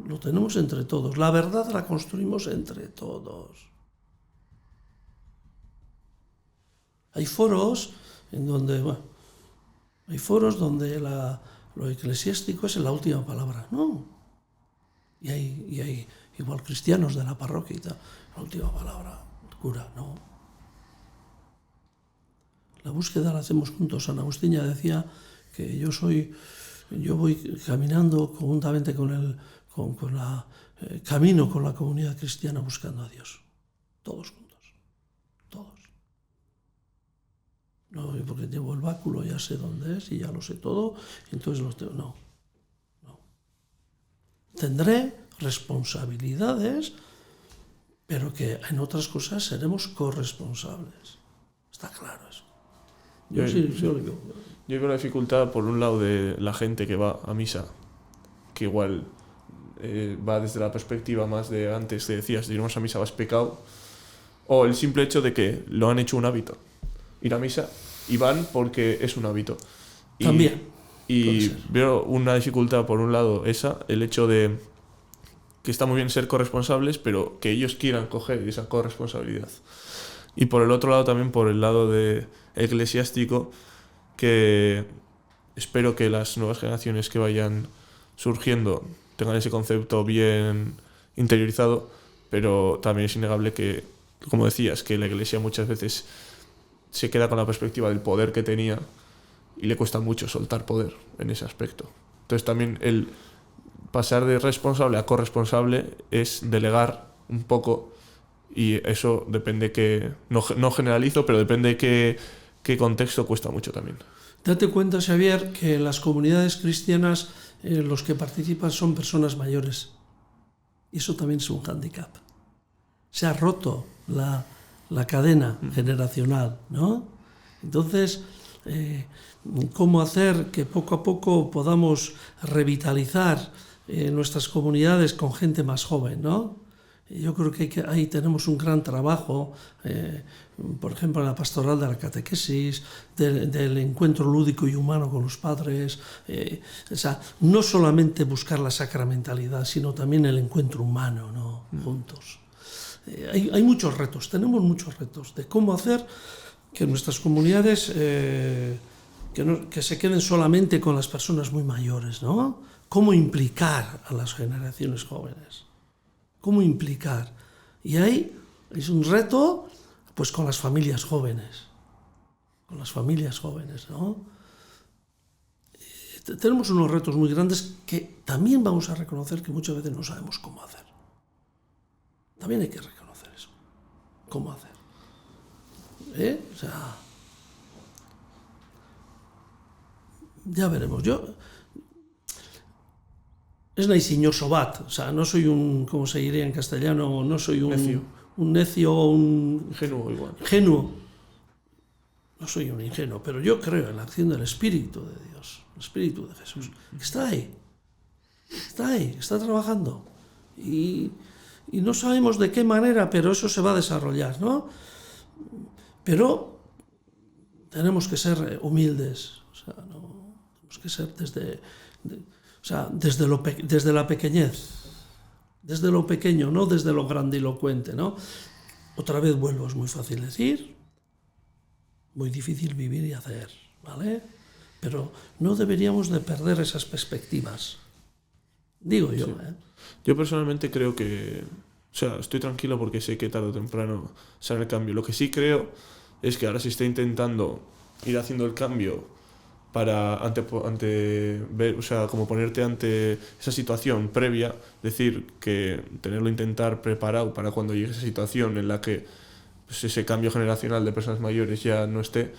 Lo tenemos entre todos, la verdad la construimos entre todos. Hay foros donde lo eclesiástico es la última palabra. No. Y hay igual cristianos de la parroquia y tal. La última palabra, el cura, no. La búsqueda la hacemos juntos. San Agustín ya decía que yo voy caminando conjuntamente camino con la comunidad cristiana buscando a Dios. Todos juntos. Todos. No, porque llevo el báculo, ya sé dónde es y ya lo sé todo, entonces los tengo. No. Tendré responsabilidades, pero que en otras cosas seremos corresponsables. Está claro eso. Yo lo digo. Yo veo la dificultad, por un lado, de la gente que va a misa, que igual va desde la perspectiva más de antes, te decías, ir a misa es pecado, o el simple hecho de que lo han hecho un hábito. Ir a misa y van porque es un hábito. También. Y veo una dificultad, por un lado, el hecho de que está muy bien ser corresponsables, pero que ellos quieran coger esa corresponsabilidad. Y por el otro lado, también por el lado eclesiástico, que espero que las nuevas generaciones que vayan surgiendo tengan ese concepto bien interiorizado, pero también es innegable que, como decías, que la Iglesia muchas veces se queda con la perspectiva del poder que tenía y le cuesta mucho soltar poder en ese aspecto. Entonces también el pasar de responsable a corresponsable es delegar un poco, y eso depende que, no generalizo, pero depende de qué contexto, cuesta mucho también. Date cuenta, Xavier, que en las comunidades cristianas los que participan son personas mayores. Y eso también es un hándicap. Se ha roto la cadena generacional, ¿no? Entonces, ¿cómo hacer que poco a poco podamos revitalizar nuestras comunidades con gente más joven, ¿no? Yo creo que ahí tenemos un gran trabajo, por ejemplo, en la pastoral de la catequesis, del encuentro lúdico y humano con los padres. O sea, no solamente buscar la sacramentalidad, sino también el encuentro humano, ¿no? Juntos. Hay muchos retos, tenemos muchos retos de cómo hacer que nuestras comunidades que se queden solamente con las personas muy mayores, ¿no? Cómo implicar a las generaciones jóvenes. ¿Cómo implicar? Y ahí es un reto, pues con las familias jóvenes. Con las familias jóvenes, ¿no? Tenemos unos retos muy grandes que también vamos a reconocer que muchas veces no sabemos cómo hacer. También hay que reconocer eso. ¿Cómo hacer? O sea, ya veremos. es naicinyoso bat, o sea, no soy un, como se diría en castellano, no soy Necio. un necio o un Ingenuo igual. ingenuo. No soy un ingenuo, pero yo creo en la acción del Espíritu de Dios, el Espíritu de Jesús, que está ahí, está trabajando. Y no sabemos de qué manera, pero eso se va a desarrollar, ¿no? Pero tenemos que ser humildes, o sea, no, tenemos que ser desde la pequeñez, desde lo pequeño, no desde lo grandilocuente, ¿no? Otra vez vuelvo, es muy fácil decir, muy difícil vivir y hacer, ¿vale? Pero no deberíamos de perder esas perspectivas, digo yo, Sí. ¿eh? Yo personalmente creo que... O sea, estoy tranquilo porque sé que tarde o temprano será el cambio. Lo que sí creo es que ahora se está intentando ir haciendo el cambio para ver, o sea, como ponerte ante esa situación previa, decir que tenerlo intentar preparado para cuando llegue esa situación en la que pues, ese cambio generacional de personas mayores ya no esté.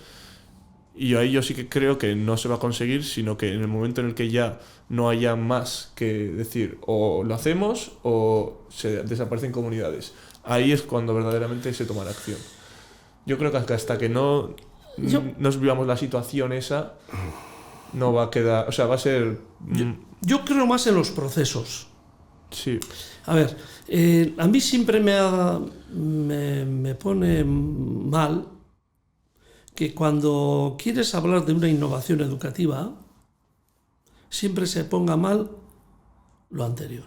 Y ahí yo sí que creo que no se va a conseguir, sino que en el momento en el que ya no haya más que decir, o lo hacemos o se desaparecen comunidades. Ahí es cuando verdaderamente se tomará acción. Yo creo que hasta que no nos vivamos la situación esa, no va a quedar... O sea, va a ser... Yo creo más en los procesos. Sí, A ver, a mí siempre me pone mal que cuando quieres hablar de una innovación educativa, siempre se ponga mal lo anterior.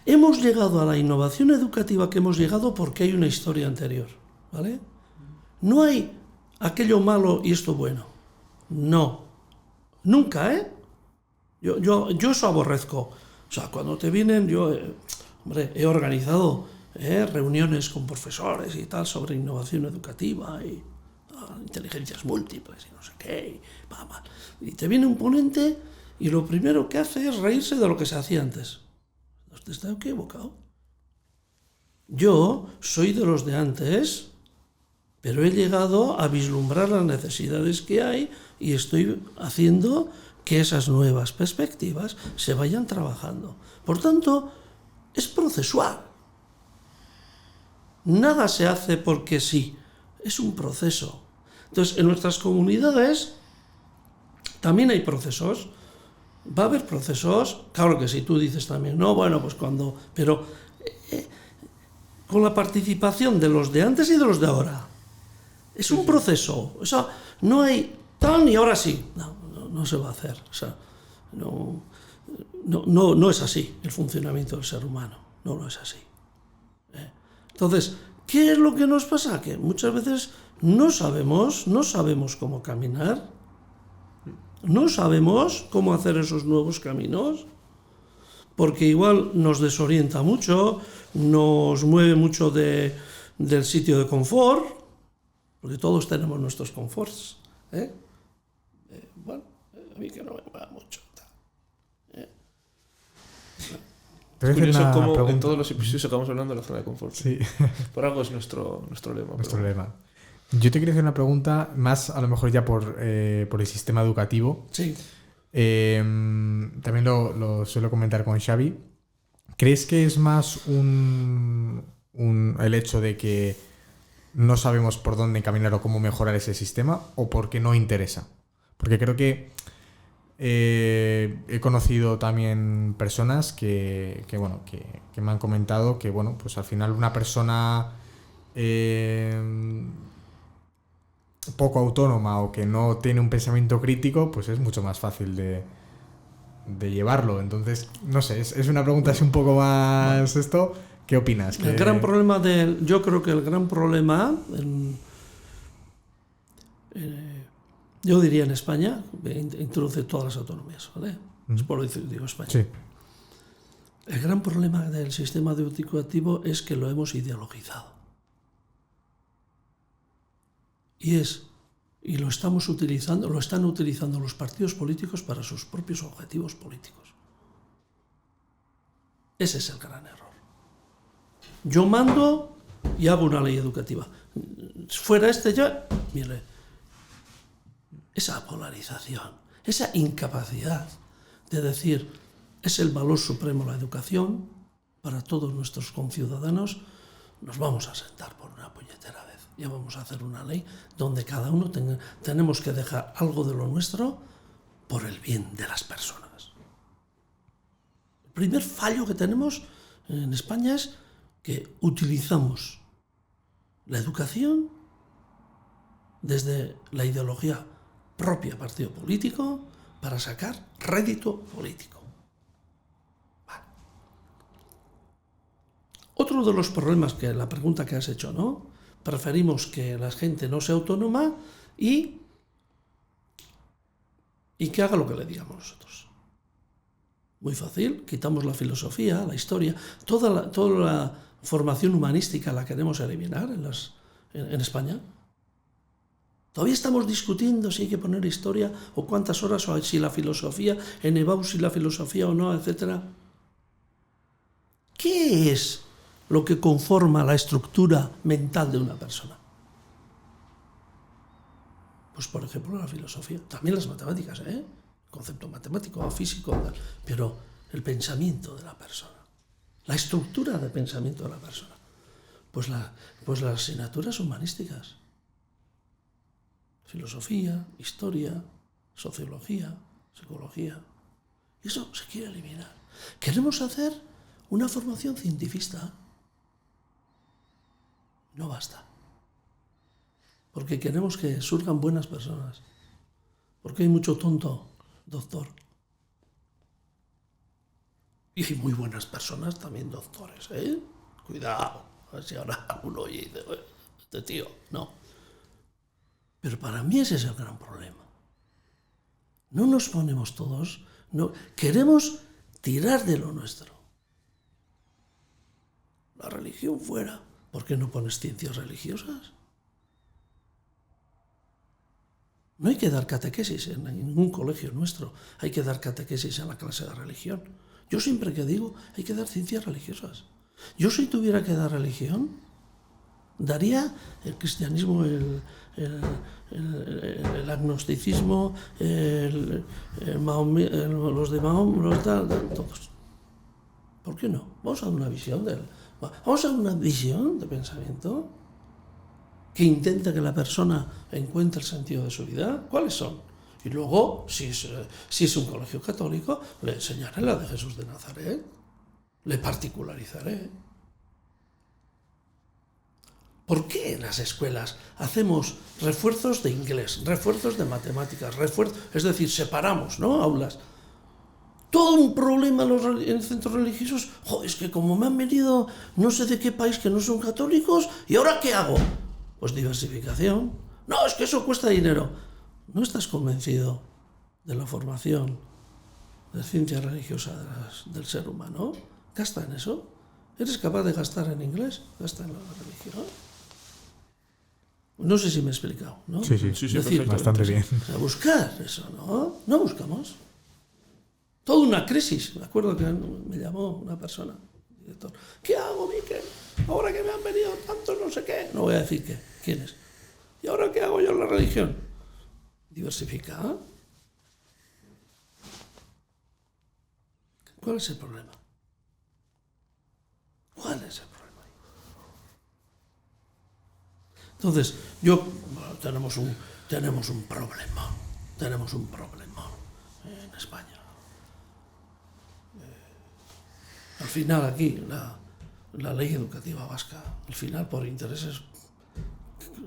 Hemos llegado a la innovación educativa que hemos llegado porque hay una historia anterior, ¿vale? No hay aquello malo y esto bueno. No. Nunca, ¿eh? Yo eso aborrezco. O sea, cuando te vienen, he organizado reuniones con profesores y tal sobre innovación educativa y inteligencias múltiples y no sé qué. Y te viene un ponente y lo primero que hace es reírse de lo que se hacía antes. ¿Usted está equivocado? Yo soy de los de antes, pero he llegado a vislumbrar las necesidades que hay y estoy haciendo que esas nuevas perspectivas se vayan trabajando. Por tanto, es procesual. Nada se hace porque sí, es un proceso. Entonces, en nuestras comunidades también hay procesos. Va a haber procesos, claro que sí, tú dices también, no, bueno, pues cuando... Pero con la participación de los de antes y de los de ahora. Es un proceso. O sea, no hay tal ni ahora sí. No se va a hacer. O sea, no es así el funcionamiento del ser humano. No es así. Entonces, ¿qué es lo que nos pasa? Que muchas veces no sabemos cómo caminar, no sabemos cómo hacer esos nuevos caminos, porque igual nos desorienta mucho, nos mueve mucho del sitio de confort, porque todos tenemos nuestros conforts. Bueno, a mí que no me mueva mucho. es curioso cómo en todos los episodios acabamos hablando de la zona de confort. Sí. Por algo es nuestro lema. Nuestro lema. Yo te quería hacer una pregunta más a lo mejor ya por el sistema educativo. Sí. También lo suelo comentar con Xavi. ¿Crees que es más el hecho de que no sabemos por dónde caminar o cómo mejorar ese sistema o porque no interesa? Porque creo que he conocido también personas que me han comentado que bueno, pues al final una persona poco autónoma o que no tiene un pensamiento crítico, pues es mucho más fácil de llevarlo. Entonces, no sé, es una pregunta así un poco más esto. ¿Qué opinas? El gran problema yo creo que el gran problema yo diría en España, introduce todas las autonomías, ¿vale? Es por eso digo España. Sí. El gran problema del sistema educativo es que lo hemos ideologizado. Y lo están utilizando los partidos políticos para sus propios objetivos políticos. Ese es el gran error. Yo mando y hago una ley educativa. Fuera mire, esa polarización, esa incapacidad de decir, es el valor supremo la educación para todos nuestros conciudadanos, nos vamos a sentar por una puñetera vez. Ya vamos a hacer una ley donde cada uno tenemos que dejar algo de lo nuestro por el bien de las personas. El primer fallo que tenemos en España es que utilizamos la educación desde la ideología propia partido político para sacar rédito político. Vale. Otro de los problemas que la pregunta que has hecho, ¿no? Preferimos que la gente no sea autónoma y que haga lo que le digamos nosotros. Muy fácil, quitamos la filosofía, la historia, toda la formación humanística la queremos eliminar en España. Todavía estamos discutiendo si hay que poner historia o cuántas horas, o si la filosofía, en EBAU si la filosofía o no, etc. ¿Qué es lo que conforma la estructura mental de una persona? Pues, por ejemplo, la filosofía. También las matemáticas, concepto matemático, físico, pero el pensamiento de la persona. La estructura de pensamiento de la persona. Pues las asignaturas humanísticas. Filosofía, historia, sociología, psicología. Y eso se quiere eliminar. Queremos hacer una formación científica. No basta. Porque queremos que surjan buenas personas. Porque hay mucho tonto doctor. Y hay muy buenas personas también doctores, ¿eh? Cuidado. A ver si ahora uno oye y dice, este tío, no. Pero para mí ese es el gran problema. No nos ponemos todos, no, queremos tirar de lo nuestro. La religión fuera. ¿Por qué no pones ciencias religiosas? No hay que dar catequesis en ningún colegio nuestro. Hay que dar catequesis en la clase de religión. Yo siempre que digo, hay que dar ciencias religiosas. Yo si tuviera que dar religión, daría el cristianismo, el agnosticismo, los de Mahoma, todos. ¿Por qué no? Vamos a una visión de pensamiento que intenta que la persona encuentre el sentido de su vida. ¿Cuáles son? Y luego, si es un colegio católico, le enseñaré la de Jesús de Nazaret, le particularizaré. ¿Por qué en las escuelas hacemos refuerzos de inglés, refuerzos de matemáticas, es decir, separamos, ¿no? Aulas? Todo un problema en centros religiosos. Joder, es que como me han venido no sé de qué país que no son católicos, ¿y ahora qué hago? Pues diversificación. No, es que eso cuesta dinero. ¿No estás convencido de la formación de ciencia religiosa del ser humano? ¿Gasta en eso? ¿Eres capaz de gastar en inglés? ¿Gasta en la religión? No sé si me he explicado, ¿no? Sí, decir, bastante bien. A buscar eso, ¿no? No buscamos. Toda una crisis. Me acuerdo que me llamó una persona, director. ¿Qué hago, Miquel? Ahora que me han venido tantos no sé qué. No voy a decir qué. ¿Quién es? ¿Y ahora qué hago yo en la religión? Diversificar. ¿Cuál es el problema? ¿Cuál es el problema? Entonces, tenemos un problema en España. Al final aquí, la ley educativa vasca, al final por intereses,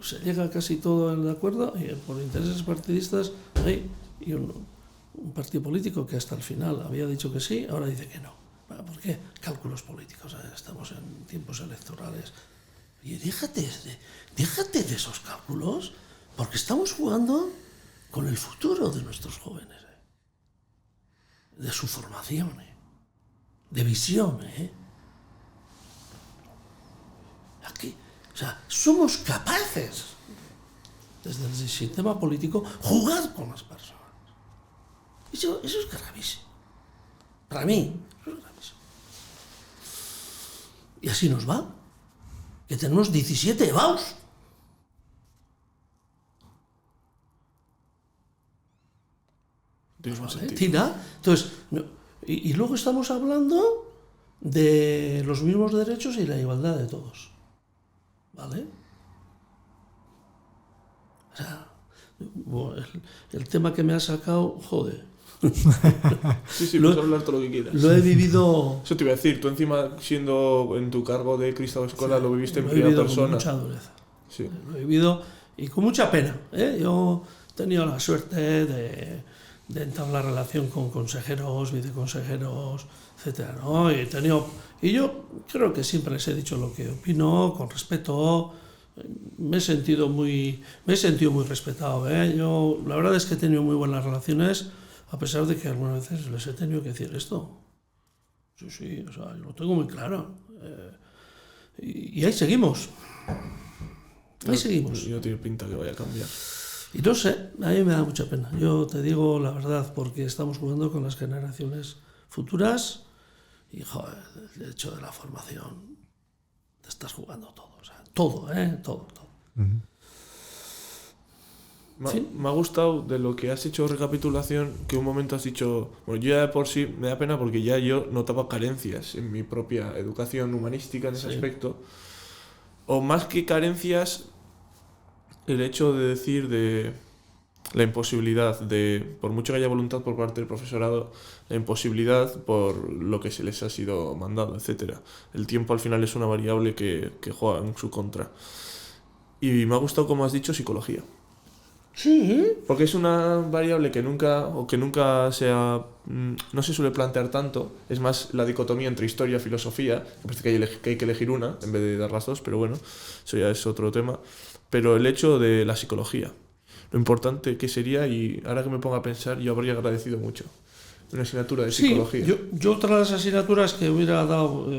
se llega casi todo de acuerdo, y por intereses partidistas hay un partido político que hasta el final había dicho que sí, ahora dice que no. ¿Por qué? Cálculos políticos, estamos en tiempos electorales. Y déjate de esos cálculos, porque estamos jugando con el futuro de nuestros jóvenes, de su formación, de visión. Aquí, o sea, somos capaces, desde el sistema político, jugar con las personas. Eso es gravísimo. Para mí, eso es gravísimo. Y así nos va. Que tenemos 17 EBAUs. Tiene un sentido. Tira. Entonces, y luego estamos hablando de los mismos derechos y la igualdad de todos. ¿Vale? O sea, el tema que me ha sacado, joder. Sí, puedes hablar todo lo que quieras. Lo he vivido. Eso te iba a decir, tú encima siendo en tu cargo de Cristo Escola, lo viviste en Lo he primera vivido persona. con mucha dureza. Sí. Lo he vivido y con mucha pena. Yo he tenido la suerte de entablar relación con consejeros, viceconsejeros, etcétera, ¿no? Y yo creo que siempre les he dicho lo que opino, con respeto. Me he sentido muy respetado. Yo la verdad es que he tenido muy buenas relaciones, a pesar de que algunas veces les he tenido que decir esto. Sí, o sea, yo lo tengo muy claro. Y ahí seguimos. Ahí seguimos. Y no tiene pinta que vaya a cambiar. Y no sé, a mí me da mucha pena. Yo te digo la verdad, porque estamos jugando con las generaciones futuras y, joder, el hecho de la formación, te estás jugando todo. O sea, todo. Uh-huh. Me ha gustado de lo que has hecho recapitulación, que un momento has dicho, bueno, yo ya de por sí me da pena porque ya yo notaba carencias en mi propia educación humanística en ese aspecto. O más que carencias, el hecho de decir de la imposibilidad de, por mucho que haya voluntad por parte del profesorado, la imposibilidad por lo que se les ha sido mandado, etcétera. El tiempo al final es una variable que juega en su contra. Y me ha gustado, como has dicho, psicología. Sí. Porque es una variable que nunca no se suele plantear tanto. Es más la dicotomía entre historia y filosofía, que parece que hay que elegir una en vez de dar las dos, pero bueno, eso ya es otro tema. Pero el hecho de la psicología, lo importante que sería, y ahora que me pongo a pensar, yo habría agradecido mucho una asignatura de psicología. Yo otra de las asignaturas que hubiera dado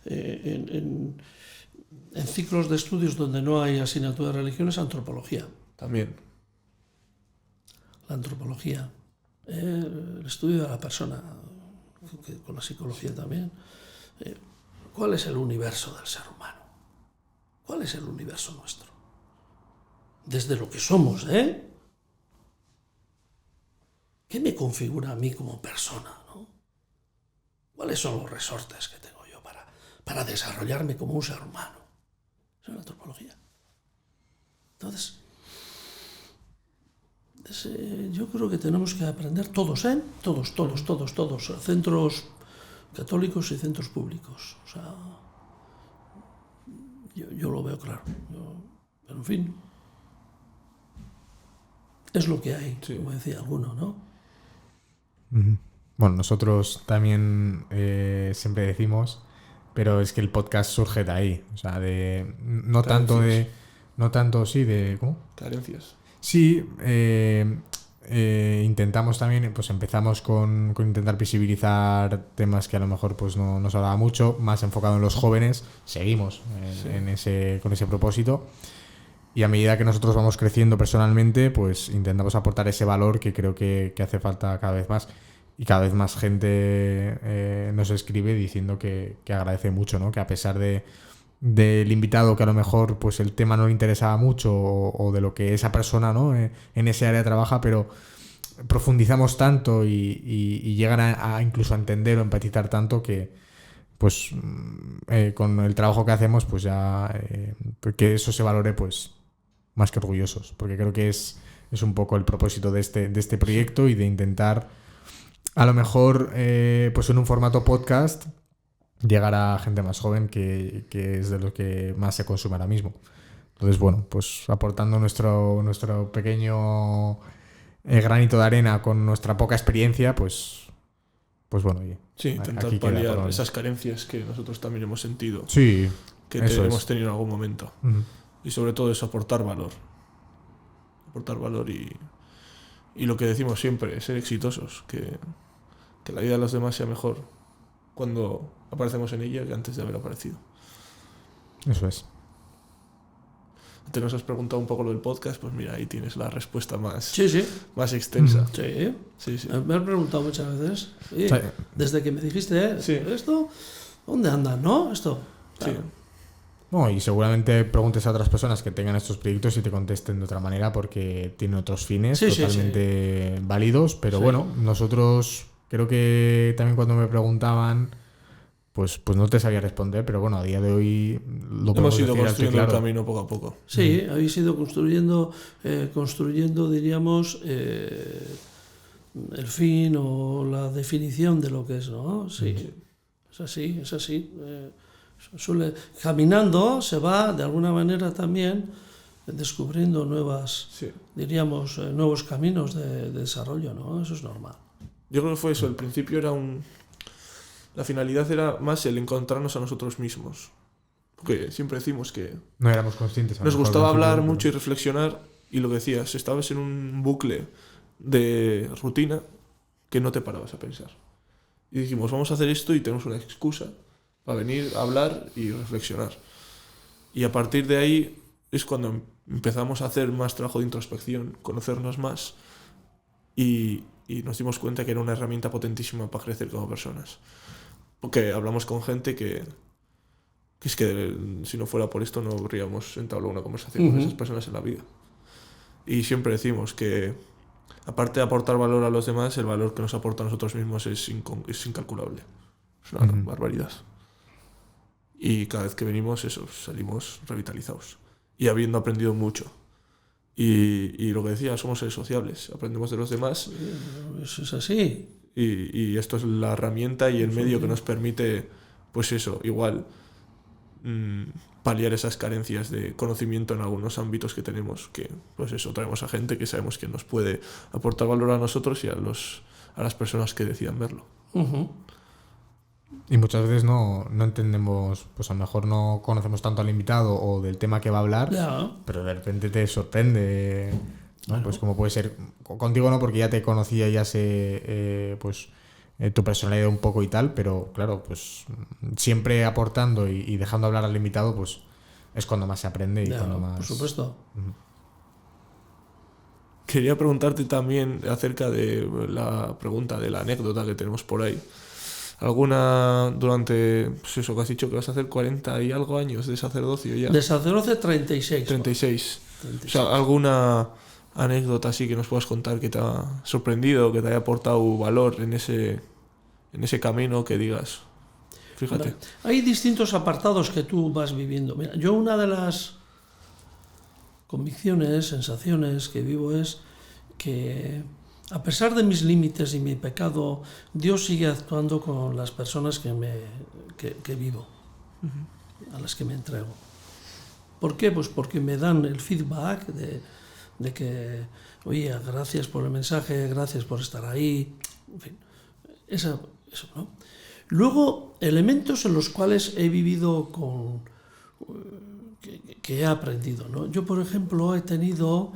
en ciclos de estudios donde no hay asignatura de religión es antropología. También. La antropología, el estudio de la persona, con la psicología también. ¿Cuál es el universo del ser humano? ¿Cuál es el universo nuestro? Desde lo que somos, ¿Qué me configura a mí como persona, ¿no? ¿Cuáles son los resortes que tengo yo para desarrollarme como un ser humano? Eso es la antropología. Entonces, yo creo que tenemos que aprender todos, todos, centros católicos y centros públicos. O sea, yo lo veo claro. Pero en fin, es lo que hay, como decía alguno, ¿no? Bueno, nosotros también siempre decimos, pero es que el podcast surge de ahí, o sea, no tanto ¿cómo? Carencias. Sí, intentamos también, pues empezamos con intentar visibilizar temas que a lo mejor pues no nos hablaba mucho, más enfocado en los jóvenes, seguimos con ese propósito. Y a medida que nosotros vamos creciendo personalmente, pues intentamos aportar ese valor que creo que hace falta cada vez más. Y cada vez más gente nos escribe diciendo que agradece mucho, ¿no? Que a pesar del invitado que a lo mejor pues el tema no le interesaba mucho o de lo que esa persona, ¿no? En ese área trabaja, pero profundizamos tanto y llegan a incluso a entender o empatizar tanto que pues con el trabajo que hacemos pues ya que eso se valore pues más que orgullosos, porque creo que es un poco el propósito de este proyecto y de intentar a lo mejor pues en un formato podcast llegar a gente más joven que es de lo que más se consume ahora mismo. Entonces, bueno, pues aportando nuestro pequeño granito de arena con nuestra poca experiencia, pues bueno, oye. Sí, intentar paliar esas carencias que nosotros también hemos sentido. Sí, que hemos tenido en algún momento. Uh-huh. Y sobre todo eso, aportar valor. Y lo que decimos siempre, ser exitosos, que la vida de los demás sea mejor cuando aparecemos en ella que antes de haber aparecido. Eso es. Te nos has preguntado un poco lo del podcast, pues mira, ahí tienes la respuesta más extensa. Sí. Me has preguntado muchas veces. Desde que me dijiste esto, ¿dónde andan, no? Esto. Claro. No, y seguramente preguntes a otras personas que tengan estos proyectos y te contesten de otra manera porque tienen otros fines totalmente válidos. Pero bueno, nosotros creo que también cuando me preguntaban, pues no te sabía responder, pero bueno, a día de hoy lo hemos ido decir construyendo claro. el camino poco a poco. Sí, habéis ido construyendo, diríamos, el fin o la definición de lo que es, ¿no? Sí, es así, es así. Caminando se va, de alguna manera también, descubriendo nuevos caminos de desarrollo, ¿no? Eso es normal. Yo creo que fue eso, al principio la finalidad era más el encontrarnos a nosotros mismos. Porque siempre decimos que no éramos conscientes. Nos gustaba hablar mucho y reflexionar, y lo que decías, estabas en un bucle de rutina que no te parabas a pensar. Y dijimos, vamos a hacer esto y tenemos una excusa para venir a hablar y reflexionar. Y a partir de ahí es cuando empezamos a hacer más trabajo de introspección, conocernos más, y nos dimos cuenta que era una herramienta potentísima para crecer como personas. Porque hablamos con gente que es que si no fuera por esto no habríamos entablado una conversación con esas personas en la vida. Y siempre decimos que, aparte de aportar valor a los demás, el valor que nos aporta a nosotros mismos es incalculable. Es una barbaridad. Y cada vez que venimos, salimos revitalizados. Y habiendo aprendido mucho. Y lo que decía, somos seres sociables. Aprendemos de los demás. Eso es así. Y esto es la herramienta y el medio que nos permite, pues eso, igual, paliar esas carencias de conocimiento en algunos ámbitos que tenemos, que pues eso, traemos a gente que sabemos que nos puede aportar valor a nosotros y a las personas que decidan verlo. Y muchas veces no entendemos, pues a lo mejor no conocemos tanto al invitado o del tema que va a hablar, pero de repente te sorprende, ¿no? Claro. Pues como puede ser contigo, no, porque ya te conocía, ya sé tu personalidad un poco y tal, pero claro, pues siempre aportando y dejando hablar al invitado, pues es cuando más se aprende y cuando más... Por supuesto. Quería preguntarte también acerca de la pregunta, de la anécdota que tenemos por ahí. ¿Alguna durante, pues eso que has dicho que vas a hacer 40 y algo años de sacerdocio ya? De sacerdocio 36. 36. O sea, ¿alguna anécdota así que nos puedas contar que te ha sorprendido, que te haya aportado valor en ese camino, que digas, fíjate? Vale. Hay distintos apartados que tú vas viviendo. Mira, yo una de las convicciones, sensaciones que vivo es que, a pesar de mis límites y mi pecado, Dios sigue actuando con las personas que vivo, a las que me entrego. ¿Por qué? Pues porque me dan el feedback de que, oye, gracias por el mensaje, gracias por estar ahí, en fin, eso, ¿no? Luego, elementos en los cuales he vivido que he aprendido, ¿no? Yo, por ejemplo, he tenido...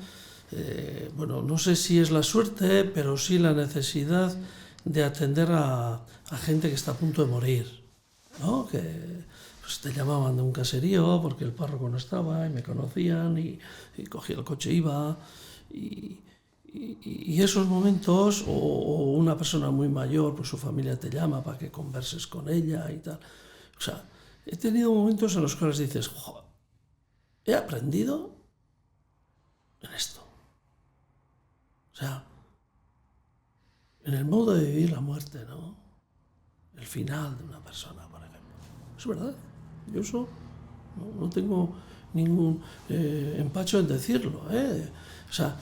no sé si es la suerte, pero sí la necesidad de atender a gente que está a punto de morir, ¿no? Que pues, te llamaban de un caserío porque el párroco no estaba y me conocían y cogía el coche, iba y esos momentos, o una persona muy mayor, pues su familia te llama para que converses con ella y tal. O sea, he tenido momentos en los cuales dices, joder, he aprendido en esto. O sea, en el modo de vivir la muerte, ¿no? El final de una persona, por ejemplo. Es verdad. Yo eso no tengo ningún empacho en decirlo, ¿eh? O sea,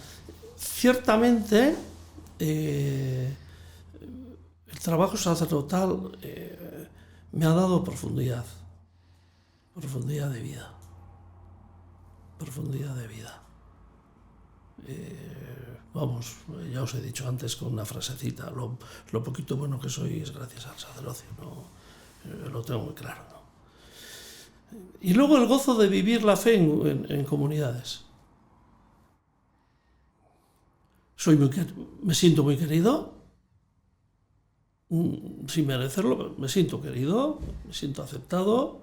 ciertamente el trabajo sacerdotal me ha dado profundidad de vida. Profundidad de vida. Vamos, ya os he dicho antes con una frasecita, lo poquito bueno que soy es gracias al sacerdocio, ¿no? Lo tengo muy claro, ¿no? Y luego el gozo de vivir la fe en comunidades. Me siento muy querido, sin merecerlo, me siento querido, me siento aceptado.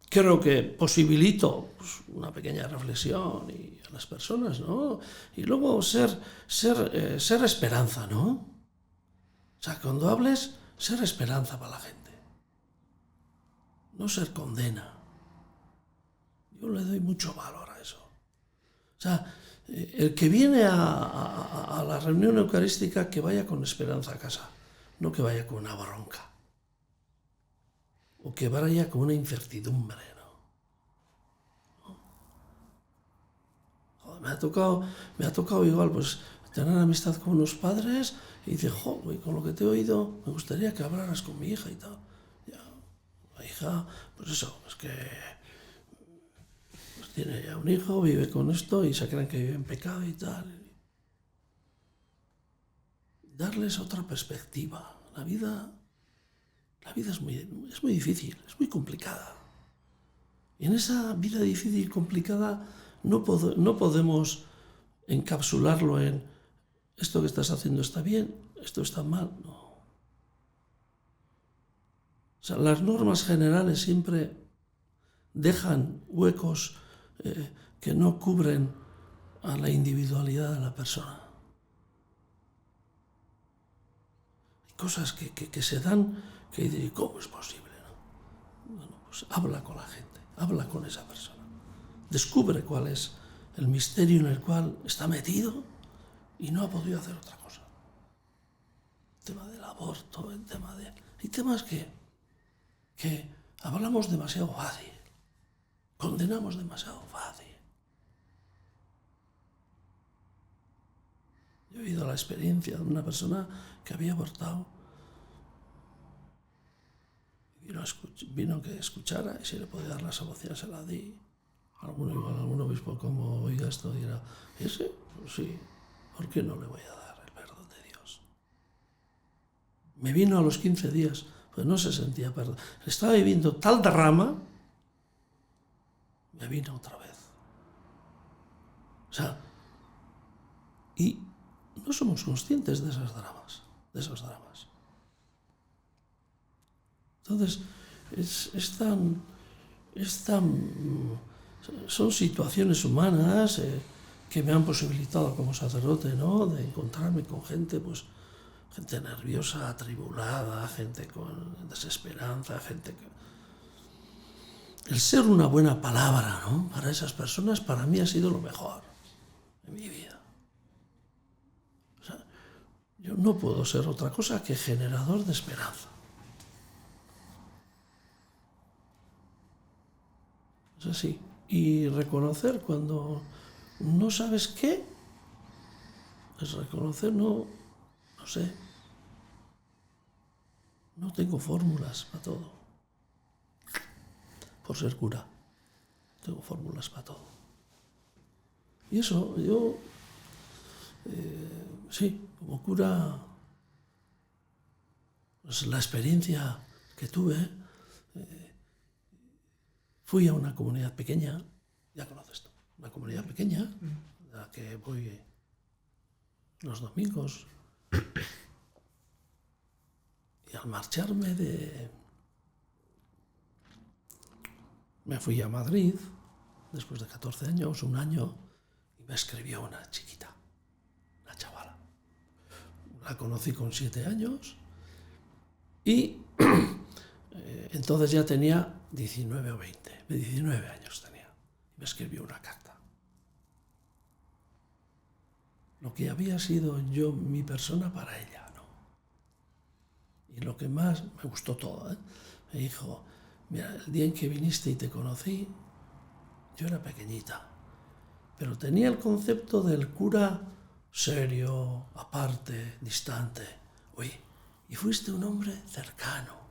Creo que posibilito pues, una pequeña reflexión a las personas, ¿no? Y luego ser esperanza, ¿no? O sea, cuando hables, ser esperanza para la gente. no ser condena. Yo le doy mucho valor a eso. O sea, el que viene a la reunión eucarística, que vaya con esperanza a casa, no que vaya con una bronca. O que vaya con una incertidumbre, ¿no? Joder, me ha tocado igual, pues, tener amistad con unos padres y dice, joder, con lo que te he oído, me gustaría que hablaras con mi hija y tal. Ya, la hija, pues eso, es que pues tiene ya un hijo, vive con esto y se creen que vive en pecado y tal. Darles otra perspectiva. La vida es muy difícil, es muy complicada. Y en esa vida difícil y complicada no podemos encapsularlo en esto que estás haciendo está bien, esto está mal. No. O sea, las normas generales siempre dejan huecos que no cubren a la individualidad de la persona. Hay cosas que se dan que dices, ¿cómo es posible? ¿No? Bueno, pues habla con la gente, habla con esa persona. Descubre cuál es el misterio en el cual está metido y no ha podido hacer otra cosa. El tema del aborto, el tema de... Hay temas que hablamos demasiado fácil, condenamos demasiado fácil. Yo he oído la experiencia de una persona que había abortado. Vino que escuchara y si le podía dar la salvación se la di. Algún obispo como oiga esto dirá, ¿ese? Pues sí, ¿por qué no le voy a dar el perdón de Dios? Me vino a los 15 días, pues no se sentía perdón. Estaba viviendo tal drama, me vino otra vez. O sea, y no somos conscientes de esos dramas. Entonces, son situaciones humanas que me han posibilitado como sacerdote, ¿no? De encontrarme con gente, pues, gente nerviosa, atribulada, gente con desesperanza, gente que... El ser una buena palabra, ¿no? Para esas personas, para mí ha sido lo mejor en mi vida. O sea, yo no puedo ser otra cosa que generador de esperanza. Es así. Y reconocer cuando no sabes qué, es reconocer, no sé. No tengo fórmulas para todo. Por ser cura, tengo fórmulas para todo. Y eso, yo, sí, como cura, pues la experiencia que tuve, fui a una comunidad pequeña, ya conoces esto, una comunidad pequeña, a la que voy los domingos, y al marcharme me fui a Madrid, después de 14 años, un año, y me escribió una chiquita, una chavala. La conocí con 7 años, y entonces ya tenía 19 o 20, 19 años tenía. Me escribió una carta. Lo que había sido yo, mi persona para ella, ¿no? Y lo que más me gustó todo, me dijo, mira, el día en que viniste y te conocí, yo era pequeñita, pero tenía el concepto del cura serio, aparte, distante. Oye, y fuiste un hombre cercano.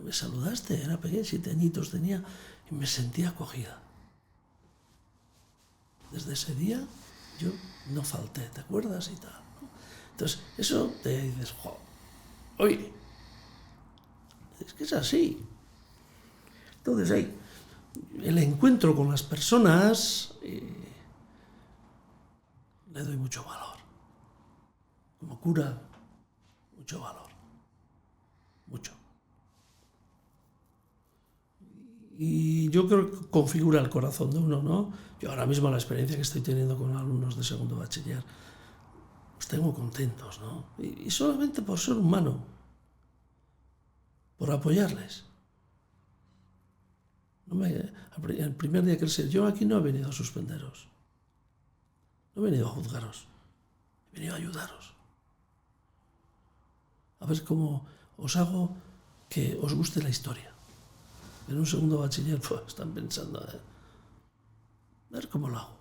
Me saludaste, era pequeña, 7 añitos tenía, y me sentía acogida. Desde ese día yo no falté, ¿te acuerdas? Y tal, ¿no? Entonces, eso te dices, jo, oye, es que es así. Entonces, ahí, el encuentro con las personas, le doy mucho valor. Como cura, mucho valor. Mucho. Y yo creo que configura el corazón de uno, ¿no? Yo ahora mismo la experiencia que estoy teniendo con alumnos de segundo bachiller, los tengo contentos, ¿no? Y solamente por ser humano. por apoyarles. El primer día que yo aquí no he venido a suspenderos, no he venido a juzgaros, he venido a ayudaros. A ver cómo os hago que os guste la historia. En un segundo bachiller pues, están pensando, a ver cómo lo hago.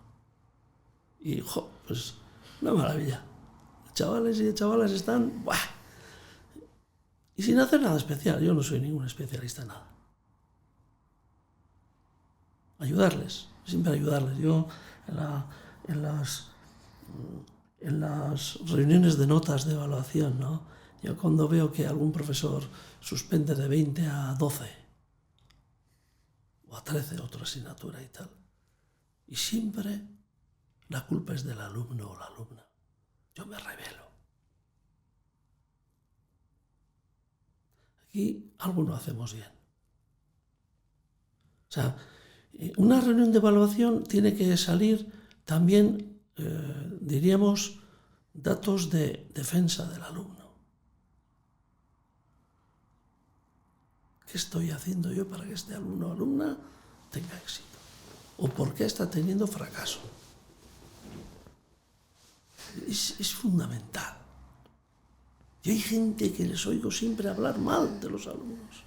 Y, pues, una maravilla. Chavales y chavalas están, ¡buah! Y sin hacer nada especial. Yo no soy ningún especialista en nada. Ayudarles, siempre ayudarles. Yo en las reuniones de notas de evaluación, ¿no? Yo cuando veo que algún profesor suspende de 20 a 12 o a 13 otra asignatura y tal, y siempre la culpa es del alumno o la alumna, yo me rebelo. Aquí algo no hacemos bien. O sea, una reunión de evaluación tiene que salir también, diríamos, datos de defensa del alumno. ¿Qué estoy haciendo yo para que este alumno o alumna tenga éxito? ¿O por qué está teniendo fracaso? Es fundamental. Y hay gente que les oigo siempre hablar mal de los alumnos.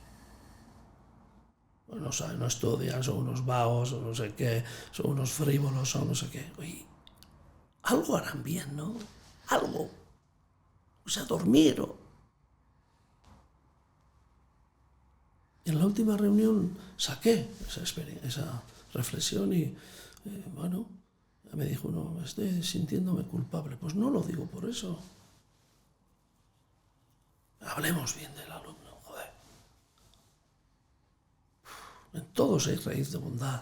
Bueno, no estudian, son unos vagos, o no sé qué, son unos frívolos, o no sé qué. Oye, algo harán bien, ¿no? Algo. O sea, dormir o... Y en la última reunión saqué esa reflexión y, bueno, me dijo, no, estoy sintiéndome culpable. Pues no lo digo por eso. Hablemos bien del alumno, joder. En todos hay raíz de bondad.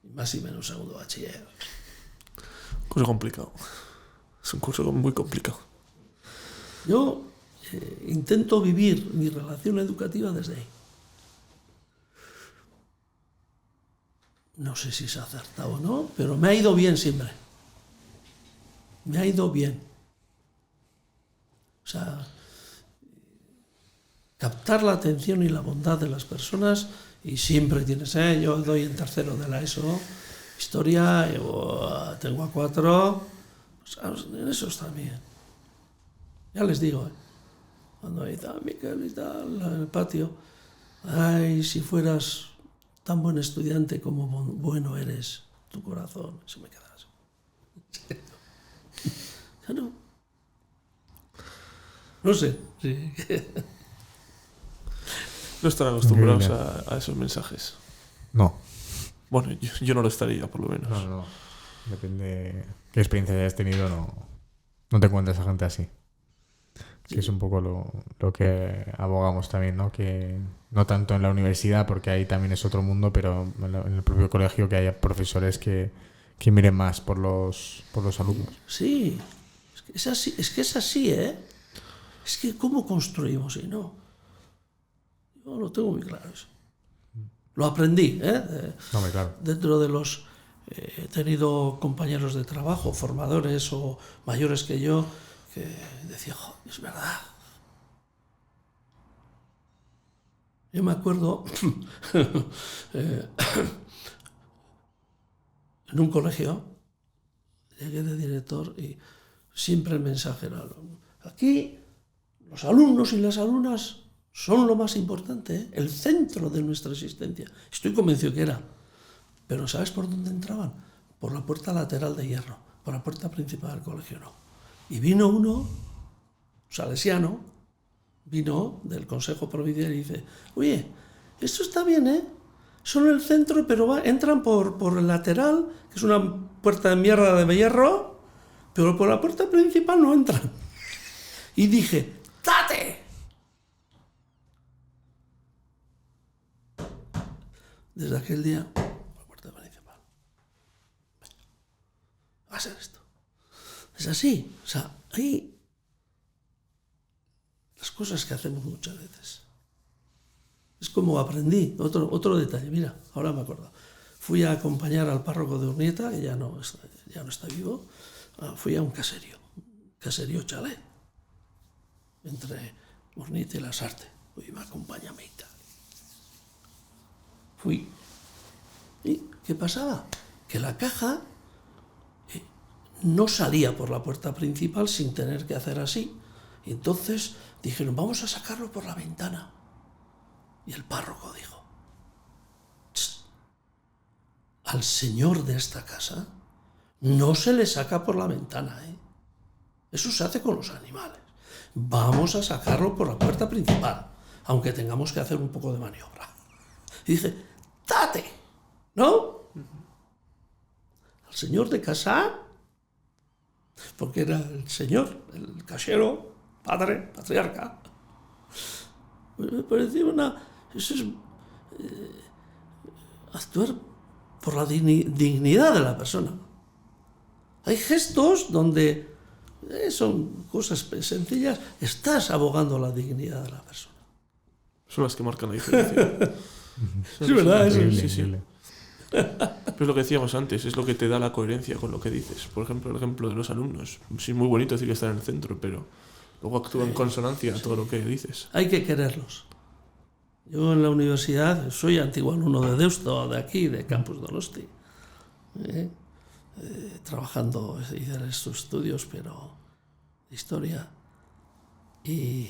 Y más y menos segundo bachiller. Curso complicado. Es un curso muy complicado. Yo intento vivir mi relación educativa desde ahí. No sé si se ha acertado o no, pero me ha ido bien siempre. Me ha ido bien. O sea, captar la atención y la bondad de las personas, y siempre tienes, yo doy en tercero de la ESO, historia, tengo a 4, o sea, en eso está bien. Ya les digo, cuando ahí está Miquel y tal, en el patio, ay, si fueras tan buen estudiante como bueno eres, tu corazón, se me queda así. Ya no. No sé. Sí. No están acostumbrados a esos mensajes. No. Bueno, yo no lo estaría, por lo menos. No. Depende qué experiencia hayas tenido, no te encuentras a gente así. Sí. Que es un poco lo que abogamos también, ¿no? Que no tanto en la universidad, porque ahí también es otro mundo, pero en el propio colegio que haya profesores que miren más por los alumnos. Sí, es que es así, ¿eh? Es que ¿cómo construimos y no? Yo lo tengo muy claro eso. Lo aprendí, ¿eh? Claro. Dentro de los... he tenido compañeros de trabajo, formadores o mayores que yo, que decía, es verdad. Yo me acuerdo en un colegio, llegué de director y siempre el mensaje era, aquí los alumnos y las alumnas son lo más importante, ¿eh? El centro de nuestra existencia. Estoy convencido que era. Pero ¿sabes por dónde entraban? Por la puerta lateral de hierro, por la puerta principal del colegio no. Y vino uno, salesiano, vino del Consejo Provincial y dice, oye, esto está bien, ¿eh? Son el centro, pero entran por el lateral, que es una puerta de mierda de hierro, pero por la puerta principal no entran. Y dije, ¡date! Desde aquel día, la puerta principal. Va a ser esto. Es así. O sea, hay las cosas que hacemos muchas veces. Es como aprendí. Otro detalle. Mira, ahora me acuerdo. Fui a acompañar al párroco de Urnieta, que ya no está vivo. Fui a un caserío chalet. Mornite y Lasarte. Oye, acompáñame y tal. Fui. ¿Y qué pasaba? Que la caja no salía por la puerta principal sin tener que hacer así. Y entonces dijeron, vamos a sacarlo por la ventana. Y el párroco dijo, al señor de esta casa no se le saca por la ventana, ¿eh? Eso se hace con los animales. Vamos a sacarlo por la puerta principal, aunque tengamos que hacer un poco de maniobra. Y dice, ¡date! ¿No? Al señor de casa, porque era el señor, el casero, padre, patriarca. Me parecía eso es actuar por la dignidad de la persona. Hay gestos donde son cosas sencillas, estás abogando la dignidad de la persona. Son las que marcan la diferencia. Es verdad, eso. Increíble, Sí. increíble. Pero es lo que decíamos antes, es lo que te da la coherencia con lo que dices. Por ejemplo, el ejemplo de los alumnos. Sí, es muy bonito decir que están en el centro, pero luego actúa en consonancia a todo lo que dices. Hay que quererlos. Yo en la universidad soy antiguo alumno de Deusto, de aquí, de Campus Donosti. Trabajando, hice estos estudios, pero de historia. Y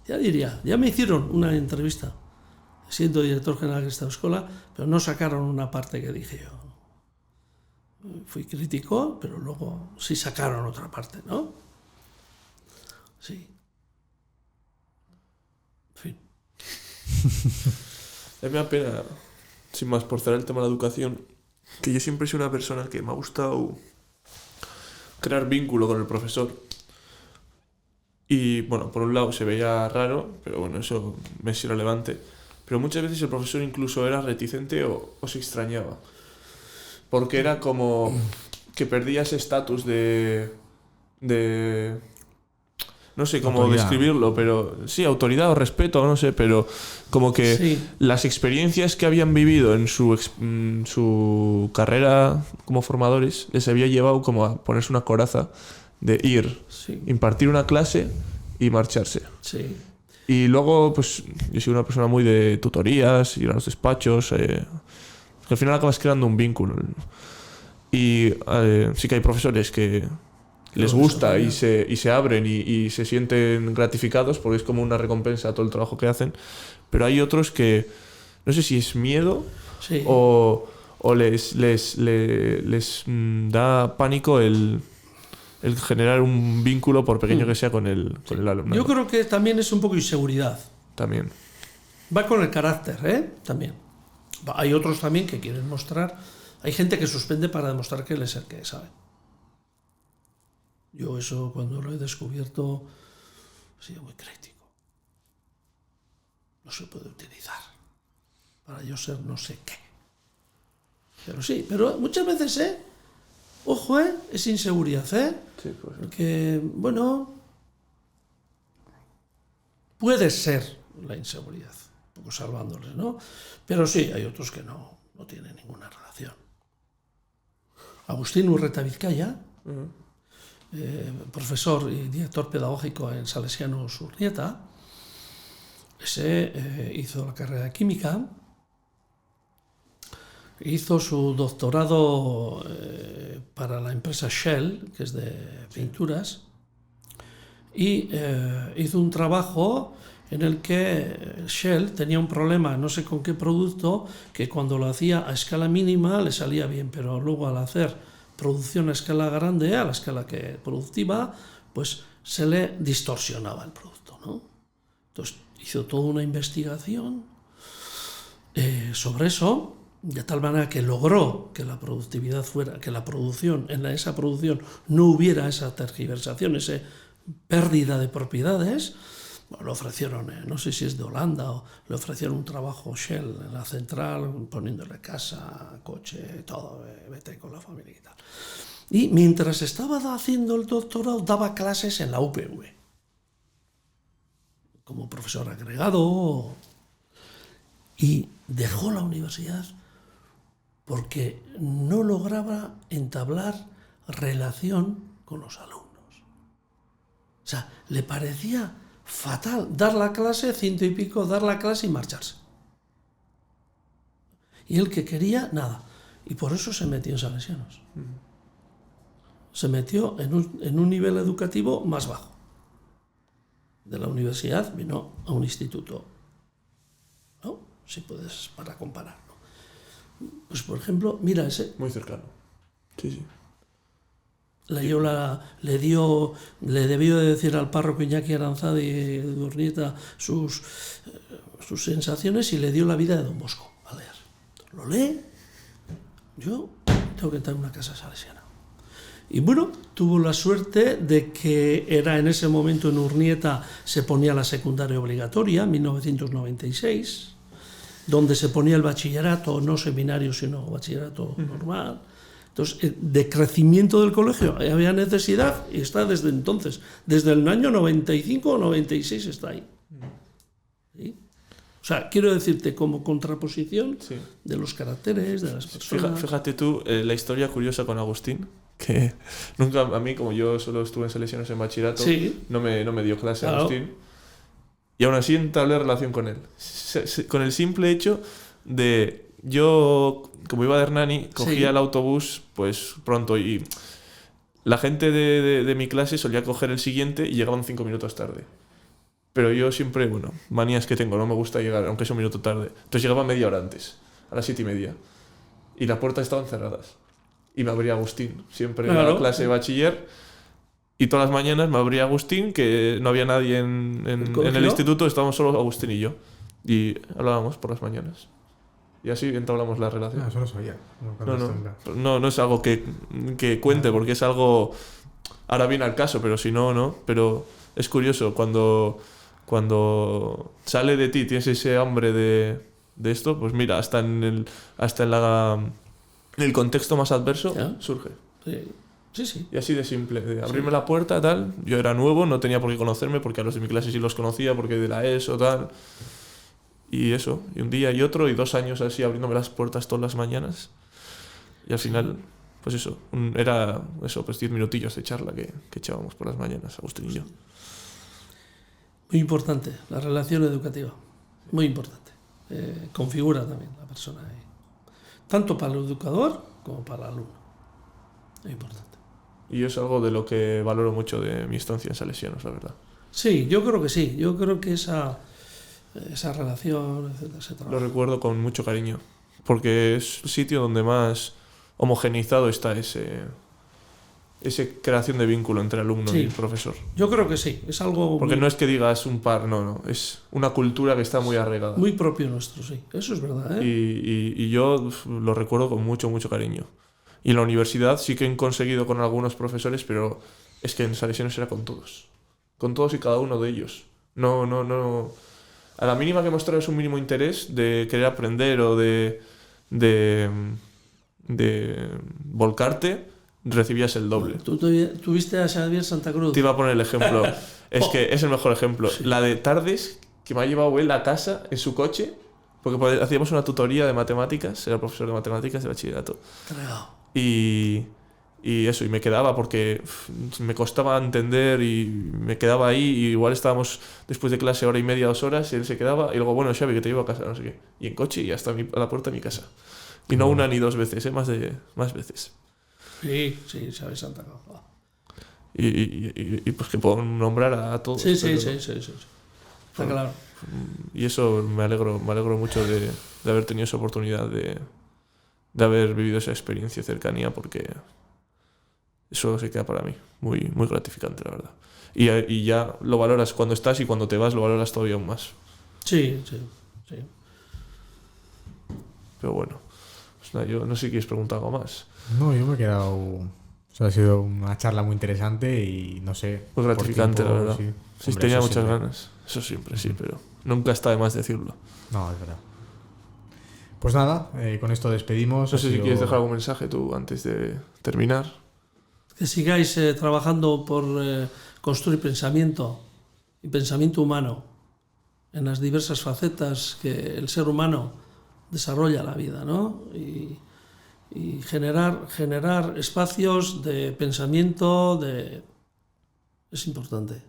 ya me hicieron una entrevista, siendo director general de esta escuela, pero no sacaron una parte que dije yo. Fui crítico, pero luego sí sacaron otra parte, ¿no? Sí. En fin. A mí me da pena, sin más, por cerrar el tema de la educación, que yo siempre he sido una persona que me ha gustado crear vínculo con el profesor. Y bueno, por un lado se veía raro, pero bueno, eso me es irrelevante. Pero muchas veces el profesor incluso era reticente o se extrañaba. Porque era como que perdía ese estatus de no sé cómo Autoridad. describirlo, pero sí, autoridad o respeto, no sé, pero como que Sí. las experiencias que habían vivido en su carrera como formadores les había llevado como a ponerse una coraza de ir, Sí. impartir una clase y marcharse. Sí. Y luego, pues, yo soy una persona muy de tutorías, ir a los despachos, que al final acabas creando un vínculo. Y sí que hay profesores que les gusta y se abren y se sienten gratificados porque es como una recompensa a todo el trabajo que hacen. Pero hay otros que, no sé si es miedo Sí. o les da pánico el generar un vínculo, por pequeño que sea, con el alumnado. Yo creo que también es un poco inseguridad. También. Va con el carácter, ¿eh? También. Hay otros también que quieren mostrar. Hay gente que suspende para demostrar que él es el que sabe. Yo eso, cuando lo he descubierto, he sido muy crítico. No se puede utilizar para yo ser no sé qué. Pero sí, pero muchas veces, ojo, es inseguridad, Sí, pues. Porque, bueno, puede ser la inseguridad, un poco salvándoles, ¿no? Pero sí, hay otros que no tienen ninguna relación. Agustín Urreta Vizcaya, profesor y director pedagógico en Salesianos Urnieta, ese hizo la carrera de química, hizo su doctorado para la empresa Shell, que es de pinturas, y hizo un trabajo en el que Shell tenía un problema, no sé con qué producto, que cuando lo hacía a escala mínima le salía bien, pero luego al hacer producción a escala grande, a la escala que productiva, pues se le distorsionaba el producto, ¿no? Entonces hizo toda una investigación sobre eso, de tal manera que logró que la productividad fuera, que la producción, esa producción no hubiera esa tergiversación, esa pérdida de propiedades. Bueno, le ofrecieron, no sé si es de Holanda, o le ofrecieron un trabajo Shell en la central, poniéndole casa, coche, todo, vete con la familia y tal. Y mientras estaba haciendo el doctorado, daba clases en la UPV, como profesor agregado, y dejó la universidad porque no lograba entablar relación con los alumnos. O sea, le parecía fatal dar la clase, 100 y pico, dar la clase y marcharse. Y él que quería, nada. Y por eso se metió en Salesianos. Se metió en un nivel educativo más bajo. De la universidad vino a un instituto, ¿no? Si puedes, para comparar, ¿no? Pues, por ejemplo, mira ese. Muy cercano. Sí, sí. Le debió de decir al párroco Iñaki Aranzadi de Urnieta sus sensaciones y le dio la vida de Don Bosco a leer. Lo lee. Yo tengo que entrar en una casa salesiana. Y bueno, tuvo la suerte de que era en ese momento en Urnieta se ponía la secundaria obligatoria, 1996, donde se ponía el bachillerato, no seminario, sino bachillerato normal. Entonces, de crecimiento del colegio había necesidad y está desde entonces. Desde el año 95 o 96 está ahí. ¿Sí? O sea, quiero decirte como contraposición de los caracteres, de las personas. Fíjate tú, la historia curiosa con Agustín, que nunca, a mí, como yo solo estuve en Salesianos en bachillerato, no me dio clase Agustín. Y aún así entablé relación con él. Con el simple hecho de... Yo, como iba de Hernani, cogía el autobús pues pronto y la gente de mi clase solía coger el siguiente y llegaban 5 minutos tarde. Pero yo siempre, bueno, manías que tengo, no me gusta llegar, aunque sea un minuto tarde. Entonces llegaba media hora antes, a las 7:30. Y las puertas estaban cerradas. Y me abría Agustín, siempre en la clase de bachiller. Y todas las mañanas me abría Agustín, que no había nadie en el instituto, estábamos solo Agustín y yo. Y hablábamos por las mañanas. Y así entablamos la relación. Eso lo sabía. No es algo que cuente, porque es algo... Ahora viene al caso, pero si no, no. Pero es curioso, cuando sale de ti, tienes ese hambre de esto, pues mira, hasta en el contexto más adverso surge. Sí. Y así de simple, de abrirme la puerta, tal. Yo era nuevo, no tenía por qué conocerme, porque a los de mi clase sí los conocía, porque de la ESO, tal... Y eso, y un día y otro, y 2 años así abriéndome las puertas todas las mañanas. Y al final, pues eso, era eso, pues 10 minutillos de charla que echábamos por las mañanas, Agustín y yo. Muy importante, la relación educativa, muy importante. Configura también la persona, tanto para el educador como para el alumno. Es importante. Y es algo de lo que valoro mucho de mi estancia en Salesianos, la verdad. Sí, yo creo que sí. Yo creo que esa relación, etcétera. Lo recuerdo con mucho cariño, porque es el sitio donde más homogeneizado está esa creación de vínculo entre alumno y profesor. Yo creo que sí, es algo... Porque no es que digas un par, no, es una cultura que está muy arraigada. Muy propio nuestro, sí, eso es verdad. Y yo lo recuerdo con mucho, mucho cariño. Y en la universidad sí que he conseguido con algunos profesores, pero es que en Salesianos era con todos y cada uno de ellos. No... A la mínima que mostraras un mínimo interés de querer aprender o de volcarte, recibías el doble. ¿Tú tuviste a Xavier Santa Cruz? Te iba a poner el ejemplo. Es que es el mejor ejemplo. Sí. La de tardes que me ha llevado él a casa en su coche, porque hacíamos una tutoría de matemáticas, era profesor de matemáticas de bachillerato. Creo. Y eso, y me quedaba porque me costaba entender y me quedaba ahí, y igual estábamos después de clase 1:30, 2 horas, y él se quedaba, y luego, bueno, Xavi, que te llevo a casa, no sé qué. Y en coche y hasta a la puerta de mi casa. Y no una ni 2 veces, más veces. Sí, Xavi Santa Cruz. Y pues que puedo nombrar a todos. Sí. Está claro. Y eso me alegro mucho de haber tenido esa oportunidad de haber vivido esa experiencia de cercanía, porque eso se queda para mí muy, muy gratificante, la verdad. Y ya lo valoras cuando estás, y cuando te vas lo valoras todavía aún más. Sí. Pero bueno, pues nada, yo no sé si quieres preguntar algo más. No, yo me he quedado... O sea, ha sido una charla muy interesante y no sé... Muy gratificante, tiempo, la verdad. Sí, hombre, tenía muchas siempre. ganas. Eso siempre, sí, pero nunca está de más decirlo. No, es verdad. Pues nada, con esto despedimos. No sé si quieres dejar algún mensaje tú antes de terminar. Que sigáis trabajando por construir pensamiento y pensamiento humano en las diversas facetas que el ser humano desarrolla la vida, ¿no? Y generar espacios de pensamiento, es importante.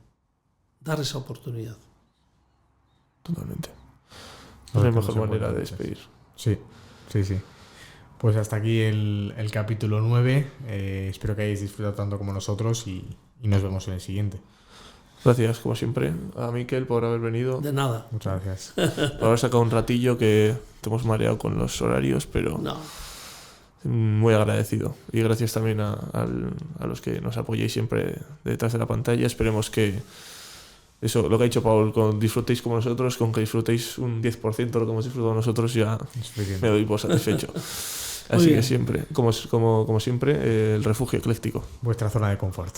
dar esa oportunidad. Totalmente. No Es la tenemos mejor manera de oportunidades. despedir. Sí, sí, sí. Pues hasta aquí el capítulo 9. Espero que hayáis disfrutado tanto como nosotros y nos vemos en el siguiente. Gracias, como siempre, a Miquel por haber venido, De nada. Muchas gracias. por haber sacado un ratillo que te hemos mareado con los horarios, pero No. muy agradecido. Y gracias también a los que nos apoyéis siempre detrás de la pantalla. Esperemos que eso, lo que ha dicho Paul, disfrutéis como nosotros, con que disfrutéis un 10% de lo que hemos disfrutado nosotros, ya me doy por satisfecho. Así que bien. siempre, como siempre, el refugio ecléctico. Vuestra zona de confort.